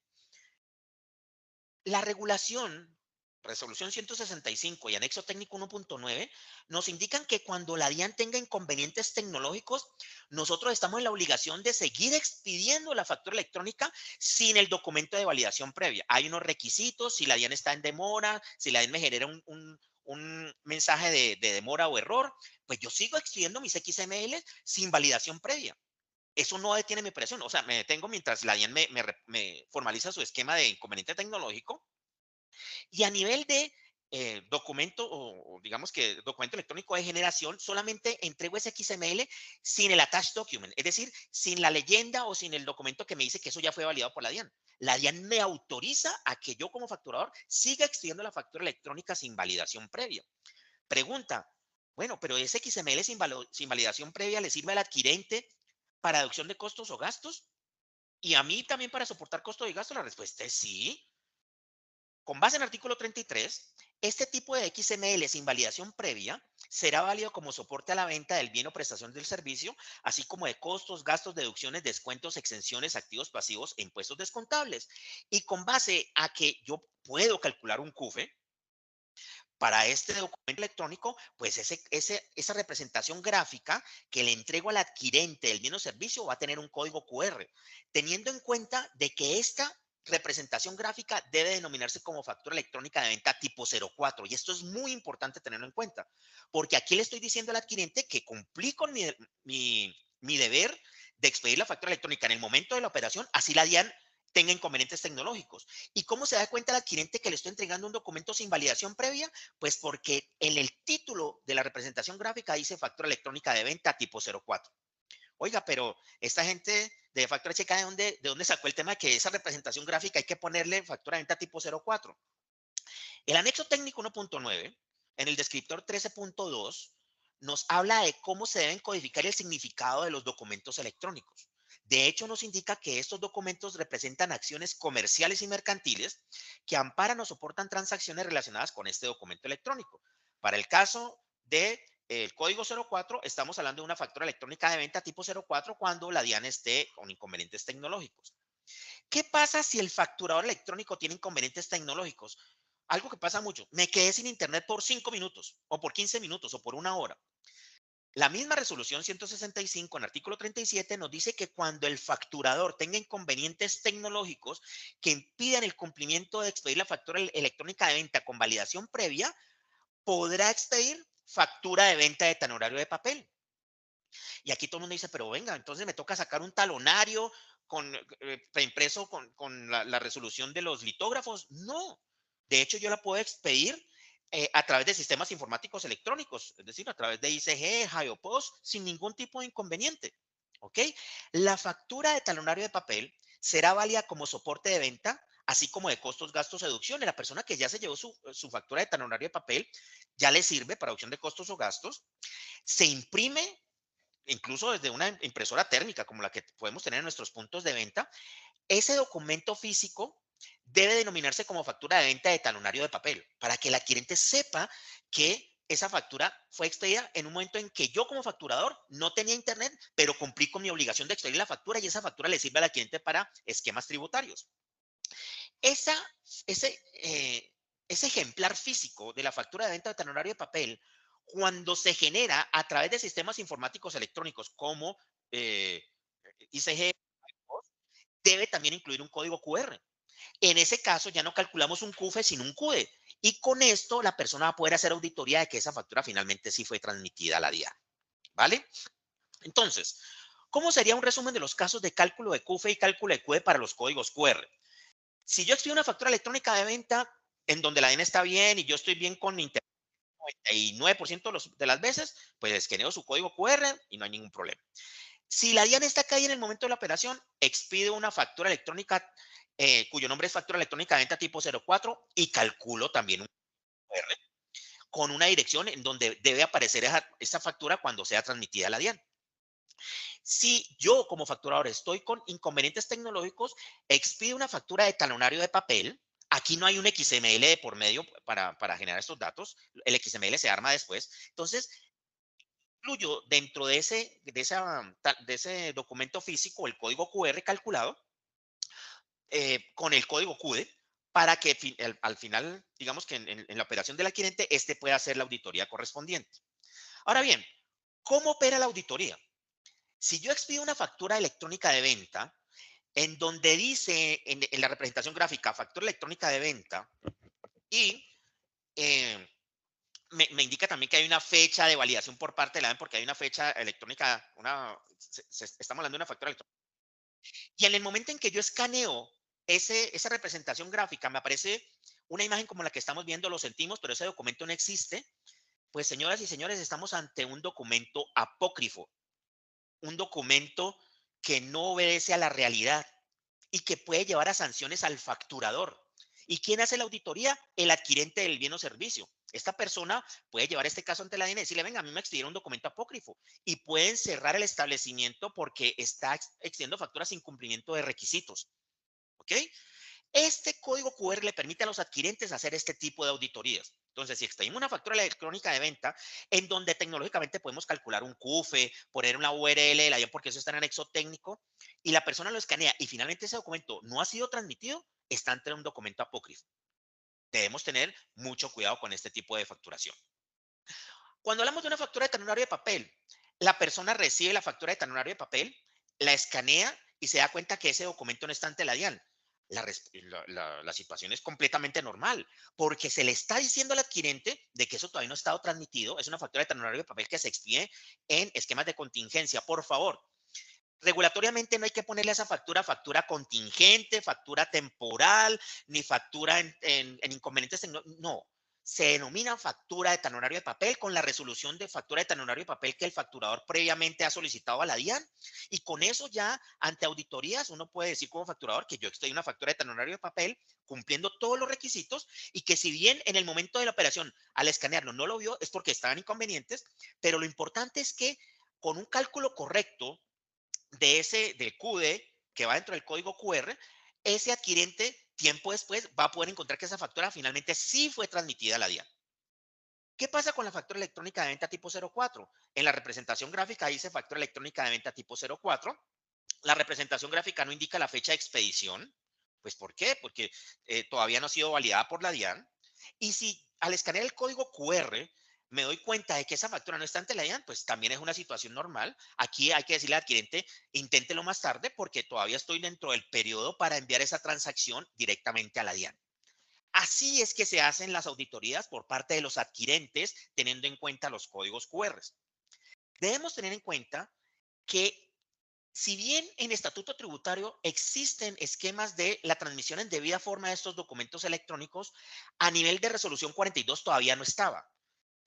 La regulación, resolución 165 y anexo técnico 1.9, nos indican que cuando la DIAN tenga inconvenientes tecnológicos, nosotros estamos en la obligación de seguir expidiendo la factura electrónica sin el documento de validación previa. Hay unos requisitos, si la DIAN está en demora, si la DIAN me genera un mensaje de demora o error, pues yo sigo expidiendo mis XML sin validación previa. Eso no detiene mi operación. O sea, me detengo mientras la DIAN me formaliza su esquema de inconveniente tecnológico. Y a nivel de documento, o digamos que documento electrónico de generación, solamente entrego ese XML sin el attached document, es decir, sin la leyenda o sin el documento que me dice que eso ya fue validado por la DIAN. La DIAN me autoriza a que yo como facturador siga extendiendo la factura electrónica sin validación previa. Pregunta, bueno, pero ese XML sin validación previa le sirve al adquirente para deducción de costos o gastos, y a mí también para soportar costos y gastos. La respuesta es sí. Con base en el artículo 33, este tipo de XML sin validación previa será válido como soporte a la venta del bien o prestación del servicio, así como de costos, gastos, deducciones, descuentos, exenciones, activos pasivos e impuestos descontables. Y con base a que yo puedo calcular un CUFE, para este documento electrónico, pues esa representación gráfica que le entrego al adquirente del bien o servicio va a tener un código QR, teniendo en cuenta de que esta representación gráfica debe denominarse como factura electrónica de venta tipo 04. Y esto es muy importante tenerlo en cuenta, porque aquí le estoy diciendo al adquirente que cumplí con mi deber de expedir la factura electrónica en el momento de la operación, así la DIAN tenga inconvenientes tecnológicos. ¿Y cómo se da cuenta el adquirente que le estoy entregando un documento sin validación previa? Pues porque en el título de la representación gráfica dice factura electrónica de venta tipo 04. Oiga, pero esta gente de factura checa de dónde sacó el tema de que esa representación gráfica hay que ponerle factura de venta tipo 04. El anexo técnico 1.9, en el descriptor 13.2, nos habla de cómo se deben codificar el significado de los documentos electrónicos. De hecho, nos indica que estos documentos representan acciones comerciales y mercantiles que amparan o soportan transacciones relacionadas con este documento electrónico. Para el caso de el código 04, estamos hablando de una factura electrónica de venta tipo 04 cuando la DIAN esté con inconvenientes tecnológicos. ¿Qué pasa si el facturador electrónico tiene inconvenientes tecnológicos? Algo que pasa mucho. Me quedé sin internet por 5 minutos, o por 15 minutos, o por una hora. La misma resolución 165 en artículo 37 nos dice que cuando el facturador tenga inconvenientes tecnológicos que impidan el cumplimiento de expedir la factura electrónica de venta con validación previa, podrá expedir factura de venta de talonario de papel. Y aquí todo el mundo dice, pero venga, entonces me toca sacar un talonario con, preimpreso con la resolución de los litógrafos. No, de hecho yo la puedo expedir a través de sistemas informáticos electrónicos, es decir, a través de ICG, HioPost, sin ningún tipo de inconveniente. ¿Ok? La factura de talonario de papel será válida como soporte de venta, así como de costos, gastos, deducciones. La persona que ya se llevó su factura de talonario de papel ya le sirve para opción de costos o gastos. Se imprime incluso desde una impresora térmica como la que podemos tener en nuestros puntos de venta. Ese documento físico debe denominarse como factura de venta de talonario de papel para que el adquirente sepa que esa factura fue expedida en un momento en que yo como facturador no tenía internet, pero cumplí con mi obligación de expedir la factura y esa factura le sirve al adquirente para esquemas tributarios. Esa, ese ejemplar físico de la factura de venta de talonario de papel, cuando se genera a través de sistemas informáticos electrónicos como ICG, debe también incluir un código QR. En ese caso ya no calculamos un CUFE sino un CUDE. Y con esto la persona va a poder hacer auditoría de que esa factura finalmente sí fue transmitida a la DIAN. ¿Vale? Entonces, ¿cómo sería un resumen de los casos de cálculo de CUFE y cálculo de CUDE para los códigos QR? Si yo expido una factura electrónica de venta en donde la DIAN está bien y yo estoy bien con mi internet 99% de las veces, pues escaneo su código QR y no hay ningún problema. Si la DIAN está acá en el momento de la operación, expido una factura electrónica cuyo nombre es factura electrónica de venta tipo 04 y calculo también un QR con una dirección en donde debe aparecer esa factura cuando sea transmitida a la DIAN. Si yo como facturador estoy con inconvenientes tecnológicos, expido una factura de talonario de papel. Aquí no hay un XML de por medio para generar estos datos. El XML se arma después. Entonces, incluyo dentro de ese documento físico el código QR calculado con el código CUDE para que al final, digamos que en la operación del adquirente, este pueda hacer la auditoría correspondiente. Ahora bien, ¿cómo opera la auditoría? Si yo expido una factura electrónica de venta, en donde dice en la representación gráfica factura electrónica de venta y eh, me indica también que hay una fecha de validación por parte de la DIAN porque hay una fecha electrónica, estamos hablando de una factura electrónica. Y en el momento en que yo escaneo esa representación gráfica, me aparece una imagen como la que estamos viendo, lo sentimos, pero ese documento no existe. Pues señoras y señores, estamos ante un documento apócrifo, un documento que no obedece a la realidad y que puede llevar a sanciones al facturador. ¿Y quién hace la auditoría? El adquirente del bien o servicio. Esta persona puede llevar este caso ante la DIAN y decirle, venga, a mí me expidieron un documento apócrifo y pueden cerrar el establecimiento porque está extendiendo facturas sin cumplimiento de requisitos. ¿Ok? Este código QR le permite a los adquirentes hacer este tipo de auditorías. Entonces, si extraímos una factura electrónica de venta en donde tecnológicamente podemos calcular un CUFE, poner una URL de la DIAN porque eso está en anexo técnico, y la persona lo escanea y finalmente ese documento no ha sido transmitido, está ante un documento apócrifo. Debemos tener mucho cuidado con este tipo de facturación. Cuando hablamos de una factura de talonario de papel, la persona recibe la factura de talonario de papel, la escanea y se da cuenta que ese documento no está ante la DIAN. La situación es completamente normal, porque se le está diciendo al adquirente de que eso todavía no ha estado transmitido. Es una factura de talonario de papel que se expide en esquemas de contingencia. Por favor, regulatoriamente no hay que ponerle a esa factura factura contingente, factura temporal, ni factura en inconvenientes tecnológicos. No, se denomina factura de talonario de papel con la resolución de factura de talonario de papel que el facturador previamente ha solicitado a la DIAN. Y con eso ya, ante auditorías, uno puede decir como facturador que yo estoy en una factura de talonario de papel cumpliendo todos los requisitos y que si bien en el momento de la operación al escanearlo no lo vio, es porque estaban inconvenientes, pero lo importante es que con un cálculo correcto del CUDE que va dentro del código QR, ese adquirente tiempo después va a poder encontrar que esa factura finalmente sí fue transmitida a la DIAN. ¿Qué pasa con la factura electrónica de venta tipo 04? En la representación gráfica dice factura electrónica de venta tipo 04. La representación gráfica no indica la fecha de expedición. Pues ¿por qué? Porque todavía no ha sido validada por la DIAN. Y si al escanear el código QR me doy cuenta de que esa factura no está ante la DIAN, pues también es una situación normal. Aquí hay que decirle al adquirente, inténtelo más tarde porque todavía estoy dentro del periodo para enviar esa transacción directamente a la DIAN. Así es que se hacen las auditorías por parte de los adquirentes teniendo en cuenta los códigos QR. Debemos tener en cuenta que si bien en estatuto tributario existen esquemas de la transmisión en debida forma de estos documentos electrónicos, a nivel de resolución 42 todavía no estaba.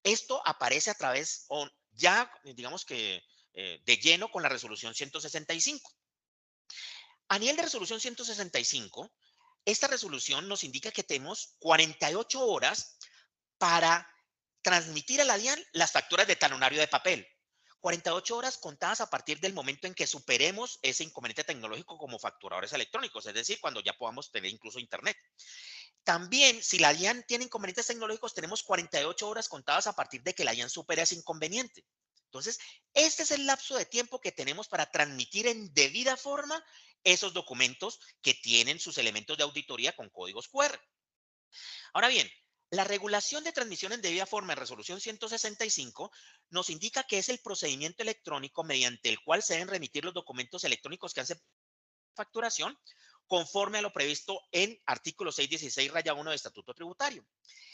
Esto aparece a través, o ya digamos que de lleno con la resolución 165. A nivel de resolución 165, esta resolución nos indica que tenemos 48 horas para transmitir a la DIAN las facturas de talonario de papel. 48 horas contadas a partir del momento en que superemos ese inconveniente tecnológico como facturadores electrónicos, es decir, cuando ya podamos tener incluso Internet. También, si la DIAN tiene inconvenientes tecnológicos, tenemos 48 horas contadas a partir de que la DIAN supere ese inconveniente. Entonces, este es el lapso de tiempo que tenemos para transmitir en debida forma esos documentos que tienen sus elementos de auditoría con códigos QR. Ahora bien, la regulación de transmisión en debida forma en resolución 165 nos indica que es el procedimiento electrónico mediante el cual se deben remitir los documentos electrónicos que hacen facturación conforme a lo previsto en artículo 616-1 de Estatuto Tributario.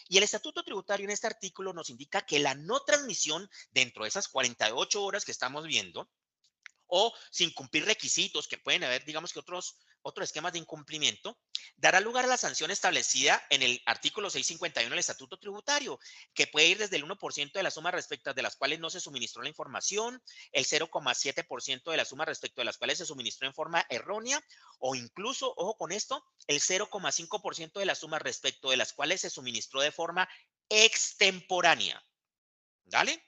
Y el Estatuto Tributario en este artículo nos indica que la no transmisión dentro de esas 48 horas que estamos viendo o sin cumplir requisitos, que pueden haber, digamos que otros esquemas de incumplimiento, dará lugar a la sanción establecida en el artículo 651 del Estatuto Tributario, que puede ir desde el 1% de la suma respecto de las cuales no se suministró la información, el 0,7% de la suma respecto de las cuales se suministró en forma errónea, o incluso, ojo con esto, el 0,5% de la suma respecto de las cuales se suministró de forma extemporánea. ¿Vale?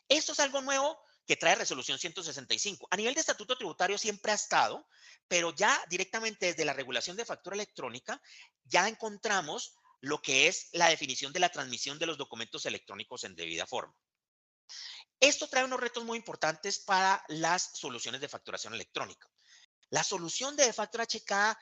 Esto es algo nuevo que trae resolución 165. A nivel de estatuto tributario siempre ha estado, pero ya directamente desde la regulación de factura electrónica ya encontramos lo que es la definición de la transmisión de los documentos electrónicos en debida forma. Esto trae unos retos muy importantes para las soluciones de facturación electrónica. La solución de factura HK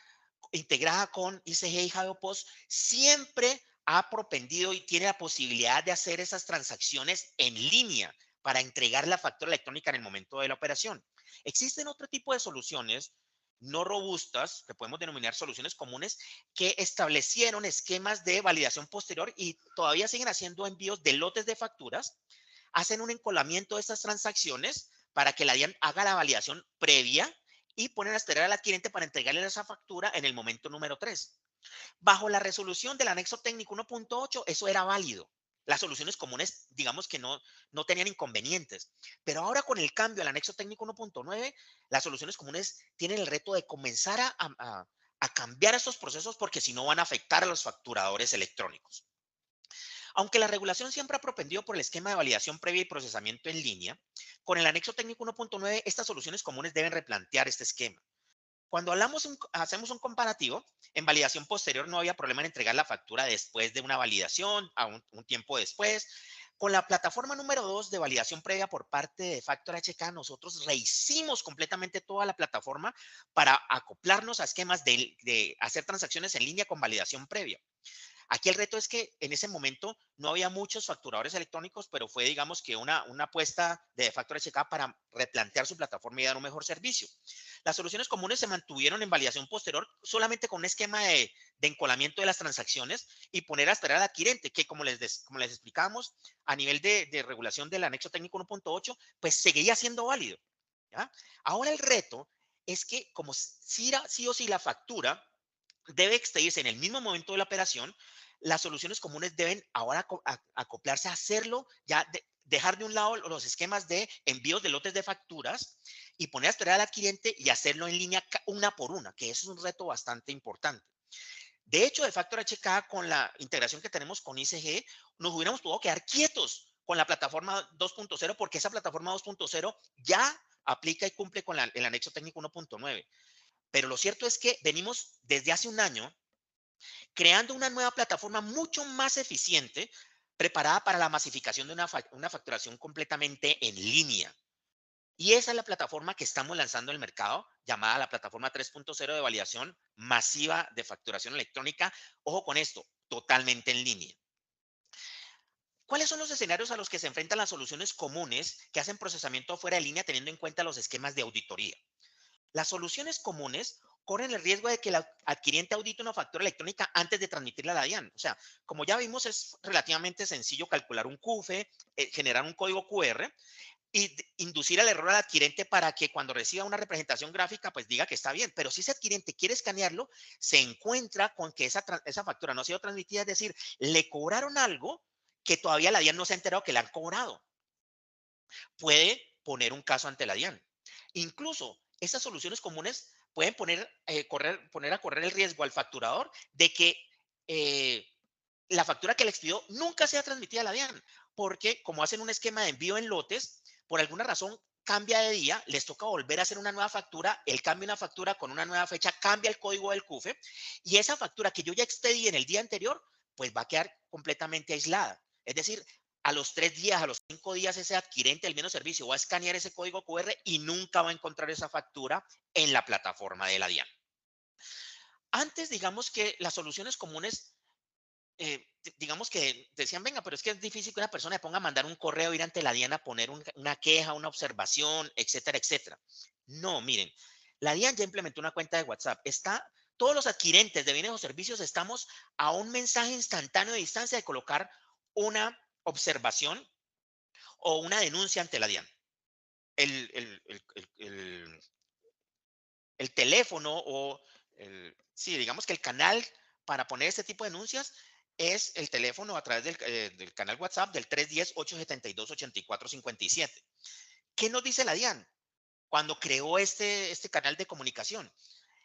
integrada con ICG y JadoPost siempre ha propendido y tiene la posibilidad de hacer esas transacciones en línea para entregar la factura electrónica en el momento de la operación. Existen otro tipo de soluciones no robustas, que podemos denominar soluciones comunes, que establecieron esquemas de validación posterior y todavía siguen haciendo envíos de lotes de facturas, hacen un encolamiento de estas transacciones para que la DIAN haga la validación previa y ponen a esperar al adquirente para entregarle esa factura en el momento número 3. Bajo la resolución del anexo técnico 1.8, eso era válido. Las soluciones comunes, digamos que no tenían inconvenientes. Pero ahora con el cambio al anexo técnico 1.9, las soluciones comunes tienen el reto de comenzar a cambiar esos procesos porque si no van a afectar a los facturadores electrónicos. Aunque la regulación siempre ha propendido por el esquema de validación previa y procesamiento en línea, con el anexo técnico 1.9, estas soluciones comunes deben replantear este esquema. Cuando hacemos un comparativo, en validación posterior no había problema en entregar la factura después de una validación, a un tiempo después. Con la plataforma número 2 de validación previa por parte de Factor HK, nosotros rehicimos completamente toda la plataforma para acoplarnos a esquemas de hacer transacciones en línea con validación previa. Aquí el reto es que en ese momento no había muchos facturadores electrónicos, pero fue, digamos, que una apuesta de Factor HK para replantear su plataforma y dar un mejor servicio. Las soluciones comunes se mantuvieron en validación posterior solamente con un esquema de encolamiento de las transacciones y poner a esperar al adquirente, que como les explicábamos, a nivel de regulación del anexo técnico 1.8, pues seguía siendo válido. ¿Ya? Ahora el reto es que como sí o sí la factura debe expedirse en el mismo momento de la operación, las soluciones comunes deben ahora acoplarse a hacerlo, dejar de un lado los esquemas de envíos de lotes de facturas y poner a esperar al adquirente y hacerlo en línea una por una, que eso es un reto bastante importante. De hecho, de Factor HK, con la integración que tenemos con ICG, nos hubiéramos podido quedar quietos con la plataforma 2.0 porque esa plataforma 2.0 ya aplica y cumple con el anexo técnico 1.9. Pero lo cierto es que venimos desde hace un año creando una nueva plataforma mucho más eficiente, preparada para la masificación de una facturación completamente en línea. Y esa es la plataforma que estamos lanzando al mercado, llamada la plataforma 3.0 de validación masiva de facturación electrónica. Ojo con esto, totalmente en línea. ¿Cuáles son los escenarios a los que se enfrentan las soluciones comunes que hacen procesamiento fuera de línea teniendo en cuenta los esquemas de auditoría? Las soluciones comunes corren el riesgo de que el adquiriente audite una factura electrónica antes de transmitirla a la DIAN. O sea, como ya vimos, es relativamente sencillo calcular un CUFE, generar un código QR y inducir el error al adquirente para que cuando reciba una representación gráfica, pues diga que está bien. Pero si ese adquirente quiere escanearlo, se encuentra con que esa factura no ha sido transmitida, es decir, le cobraron algo que todavía la DIAN no se ha enterado que le han cobrado. Puede poner un caso ante la DIAN. Incluso estas soluciones comunes pueden poner a correr el riesgo al facturador de que eh, la factura que le expidió nunca sea transmitida a la DIAN, porque como hacen un esquema de envío en lotes, por alguna razón cambia de día, les toca volver a hacer una nueva factura, él cambia una factura con una nueva fecha, cambia el código del CUFE y esa factura que yo ya expedí en el día anterior, pues va a quedar completamente aislada. Es decir, a los 3 días, a los 5 días, ese adquirente del mismo servicio va a escanear ese código QR y nunca va a encontrar esa factura en la plataforma de la DIAN. Antes, digamos que las soluciones comunes digamos que decían, venga, pero es que es difícil que una persona le ponga a mandar un correo, ir ante la DIAN a poner una queja, una observación, etcétera, etcétera. No, miren, la DIAN ya implementó una cuenta de WhatsApp. Todos los adquirentes de bienes o servicios estamos a un mensaje instantáneo de distancia de colocar una observación o una denuncia ante la DIAN. El, el, el, el, el- el teléfono sí, digamos que el canal para poner este tipo de denuncias es el teléfono a través del canal WhatsApp del 310-872-8457. ¿Qué nos dice la DIAN cuando creó este canal de comunicación?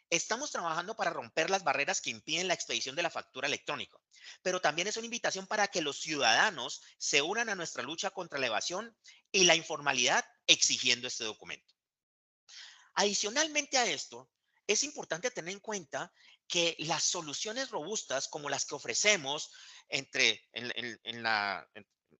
Estamos trabajando para romper las barreras que impiden la expedición de la factura electrónica, pero también es una invitación para que los ciudadanos se unan a nuestra lucha contra la evasión y la informalidad exigiendo este documento. Adicionalmente a esto, es importante tener en cuenta que las soluciones robustas como las que ofrecemos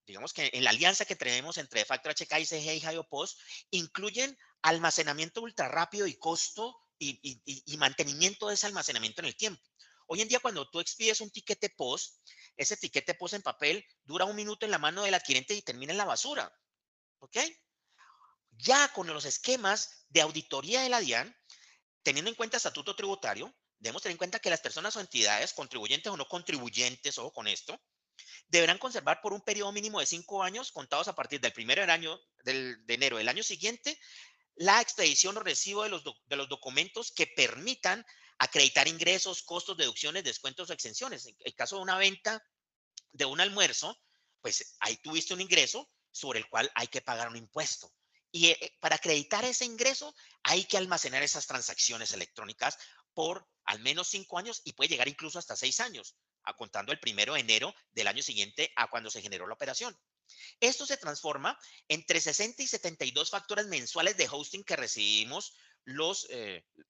digamos que en la alianza que tenemos entre Factor HK, ICG y HioPost, incluyen almacenamiento ultra rápido y costo y mantenimiento de ese almacenamiento en el tiempo. Hoy en día, cuando tú expides un tiquete post, ese tiquete post en papel dura 1 minuto en la mano del adquirente y termina en la basura. ¿Ok? Ya con los esquemas de auditoría de la DIAN, teniendo en cuenta estatuto tributario, debemos tener en cuenta que las personas o entidades, contribuyentes o no contribuyentes, ojo con esto, deberán conservar por un periodo mínimo de 5 años, contados a partir del primero de enero del año siguiente, la expedición o recibo de los documentos que permitan acreditar ingresos, costos, deducciones, descuentos o exenciones. En el caso de una venta de un almuerzo, pues ahí tuviste un ingreso sobre el cual hay que pagar un impuesto. Y para acreditar ese ingreso hay que almacenar esas transacciones electrónicas por al menos 5 años y puede llegar incluso hasta 6 años, contando el 1 de enero del año siguiente a cuando se generó la operación. Esto se transforma entre 60 y 72 facturas mensuales de hosting que recibimos los,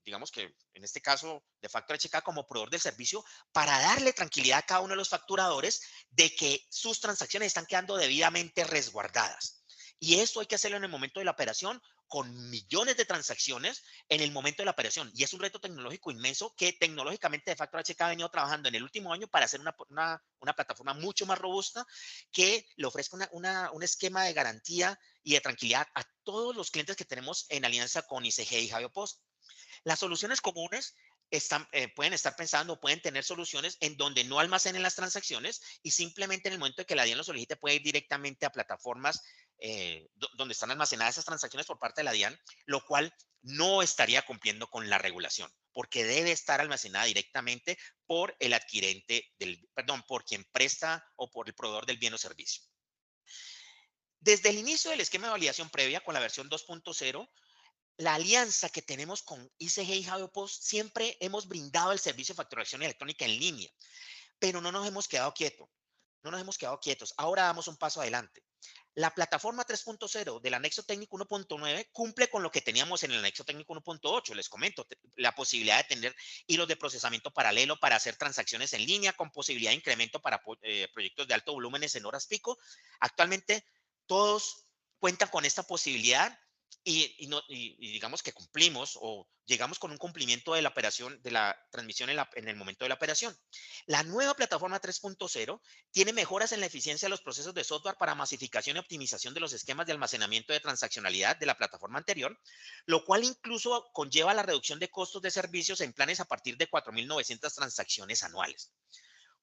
digamos que en este caso de Factor HK como proveedor del servicio, para darle tranquilidad a cada uno de los facturadores de que sus transacciones están quedando debidamente resguardadas. Y esto hay que hacerlo en el momento de la operación con millones de transacciones en el momento de la operación. Y es un reto tecnológico inmenso que tecnológicamente de Factor HK ha venido trabajando en el último año para hacer una plataforma mucho más robusta que le ofrezca un esquema de garantía y de tranquilidad a todos los clientes que tenemos en alianza con ICG y Javio Post. Las soluciones comunes pueden estar pensando, pueden tener soluciones en donde no almacenen las transacciones y simplemente en el momento de que la DIAN lo solicite puede ir directamente a plataformas donde están almacenadas esas transacciones por parte de la DIAN, lo cual no estaría cumpliendo con la regulación, porque debe estar almacenada directamente por el adquirente perdón, por quien presta o por el proveedor del bien o servicio. Desde el inicio del esquema de validación previa con la versión 2.0, la alianza que tenemos con ICG y JavePost, siempre hemos brindado el servicio de facturación electrónica en línea, pero no nos hemos quedado quietos. No nos hemos quedado quietos. Ahora damos un paso adelante. La plataforma 3.0 del anexo técnico 1.9 cumple con lo que teníamos en el anexo técnico 1.8. Les comento, la posibilidad de tener hilos de procesamiento paralelo para hacer transacciones en línea con posibilidad de incremento para proyectos de alto volúmenes en horas pico. Actualmente todos cuentan con esta posibilidad y digamos que cumplimos o llegamos con un cumplimiento de la operación, de la transmisión en el momento de la operación. La nueva plataforma 3.0 tiene mejoras en la eficiencia de los procesos de software para masificación y optimización de los esquemas de almacenamiento de transaccionalidad de la plataforma anterior, lo cual incluso conlleva la reducción de costos de servicios en planes a partir de 4.900 transacciones anuales.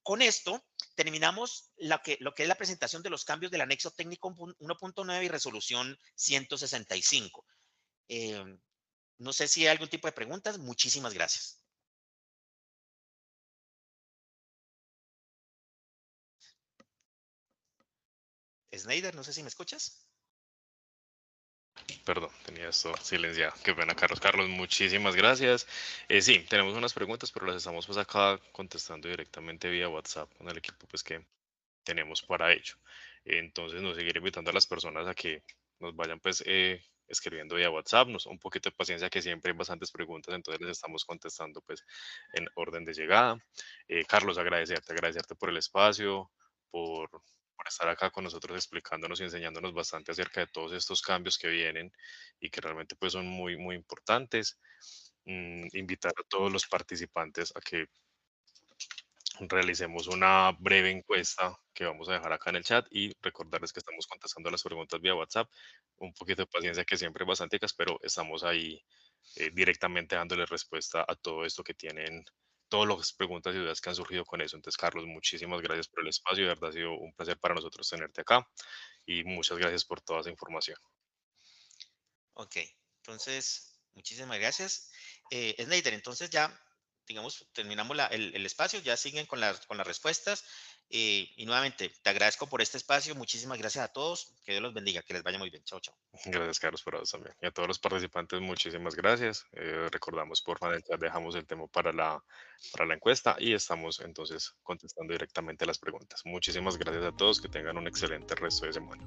Con esto terminamos lo que es la presentación de los cambios del anexo técnico 1.9 y resolución 165. Eh, no sé si hay algún tipo de preguntas. Muchísimas gracias. Snyder, no sé si me escuchas. Perdón, tenía esto silenciado. Qué pena, Carlos. Carlos, muchísimas gracias. Sí, tenemos unas preguntas, pero las estamos pues acá contestando directamente vía WhatsApp con el equipo pues que tenemos para ello. Entonces, nos seguiré invitando a las personas a que nos vayan pues escribiendo vía WhatsApp, un poquito de paciencia que siempre hay bastantes preguntas, entonces les estamos contestando pues en orden de llegada. Carlos, agradecerte por el espacio, por estar acá con nosotros explicándonos y enseñándonos bastante acerca de todos estos cambios que vienen y que realmente pues son muy, muy importantes. Invitar a todos los participantes a que realicemos una breve encuesta que vamos a dejar acá en el chat y recordarles que estamos contestando las preguntas vía WhatsApp. Un poquito de paciencia que siempre es bastante, pero estamos ahí directamente dándoles respuesta a todo esto que tienen, todas las preguntas y dudas que han surgido con eso. Entonces, Carlos, muchísimas gracias por el espacio. De verdad ha sido un placer para nosotros tenerte acá y muchas gracias por toda esa información. Ok, entonces, muchísimas gracias. Snyder, entonces ya, digamos, terminamos el espacio, ya siguen con las respuestas. Y nuevamente, te agradezco por este espacio. Muchísimas gracias a todos. Que Dios los bendiga, que les vaya muy bien. Chao, chao. Gracias, Carlos, por eso también. Y a todos los participantes, muchísimas gracias. Recordamos, por favor, ya dejamos el tema para la encuesta y estamos entonces contestando directamente las preguntas. Muchísimas gracias a todos. Que tengan un excelente resto de semana.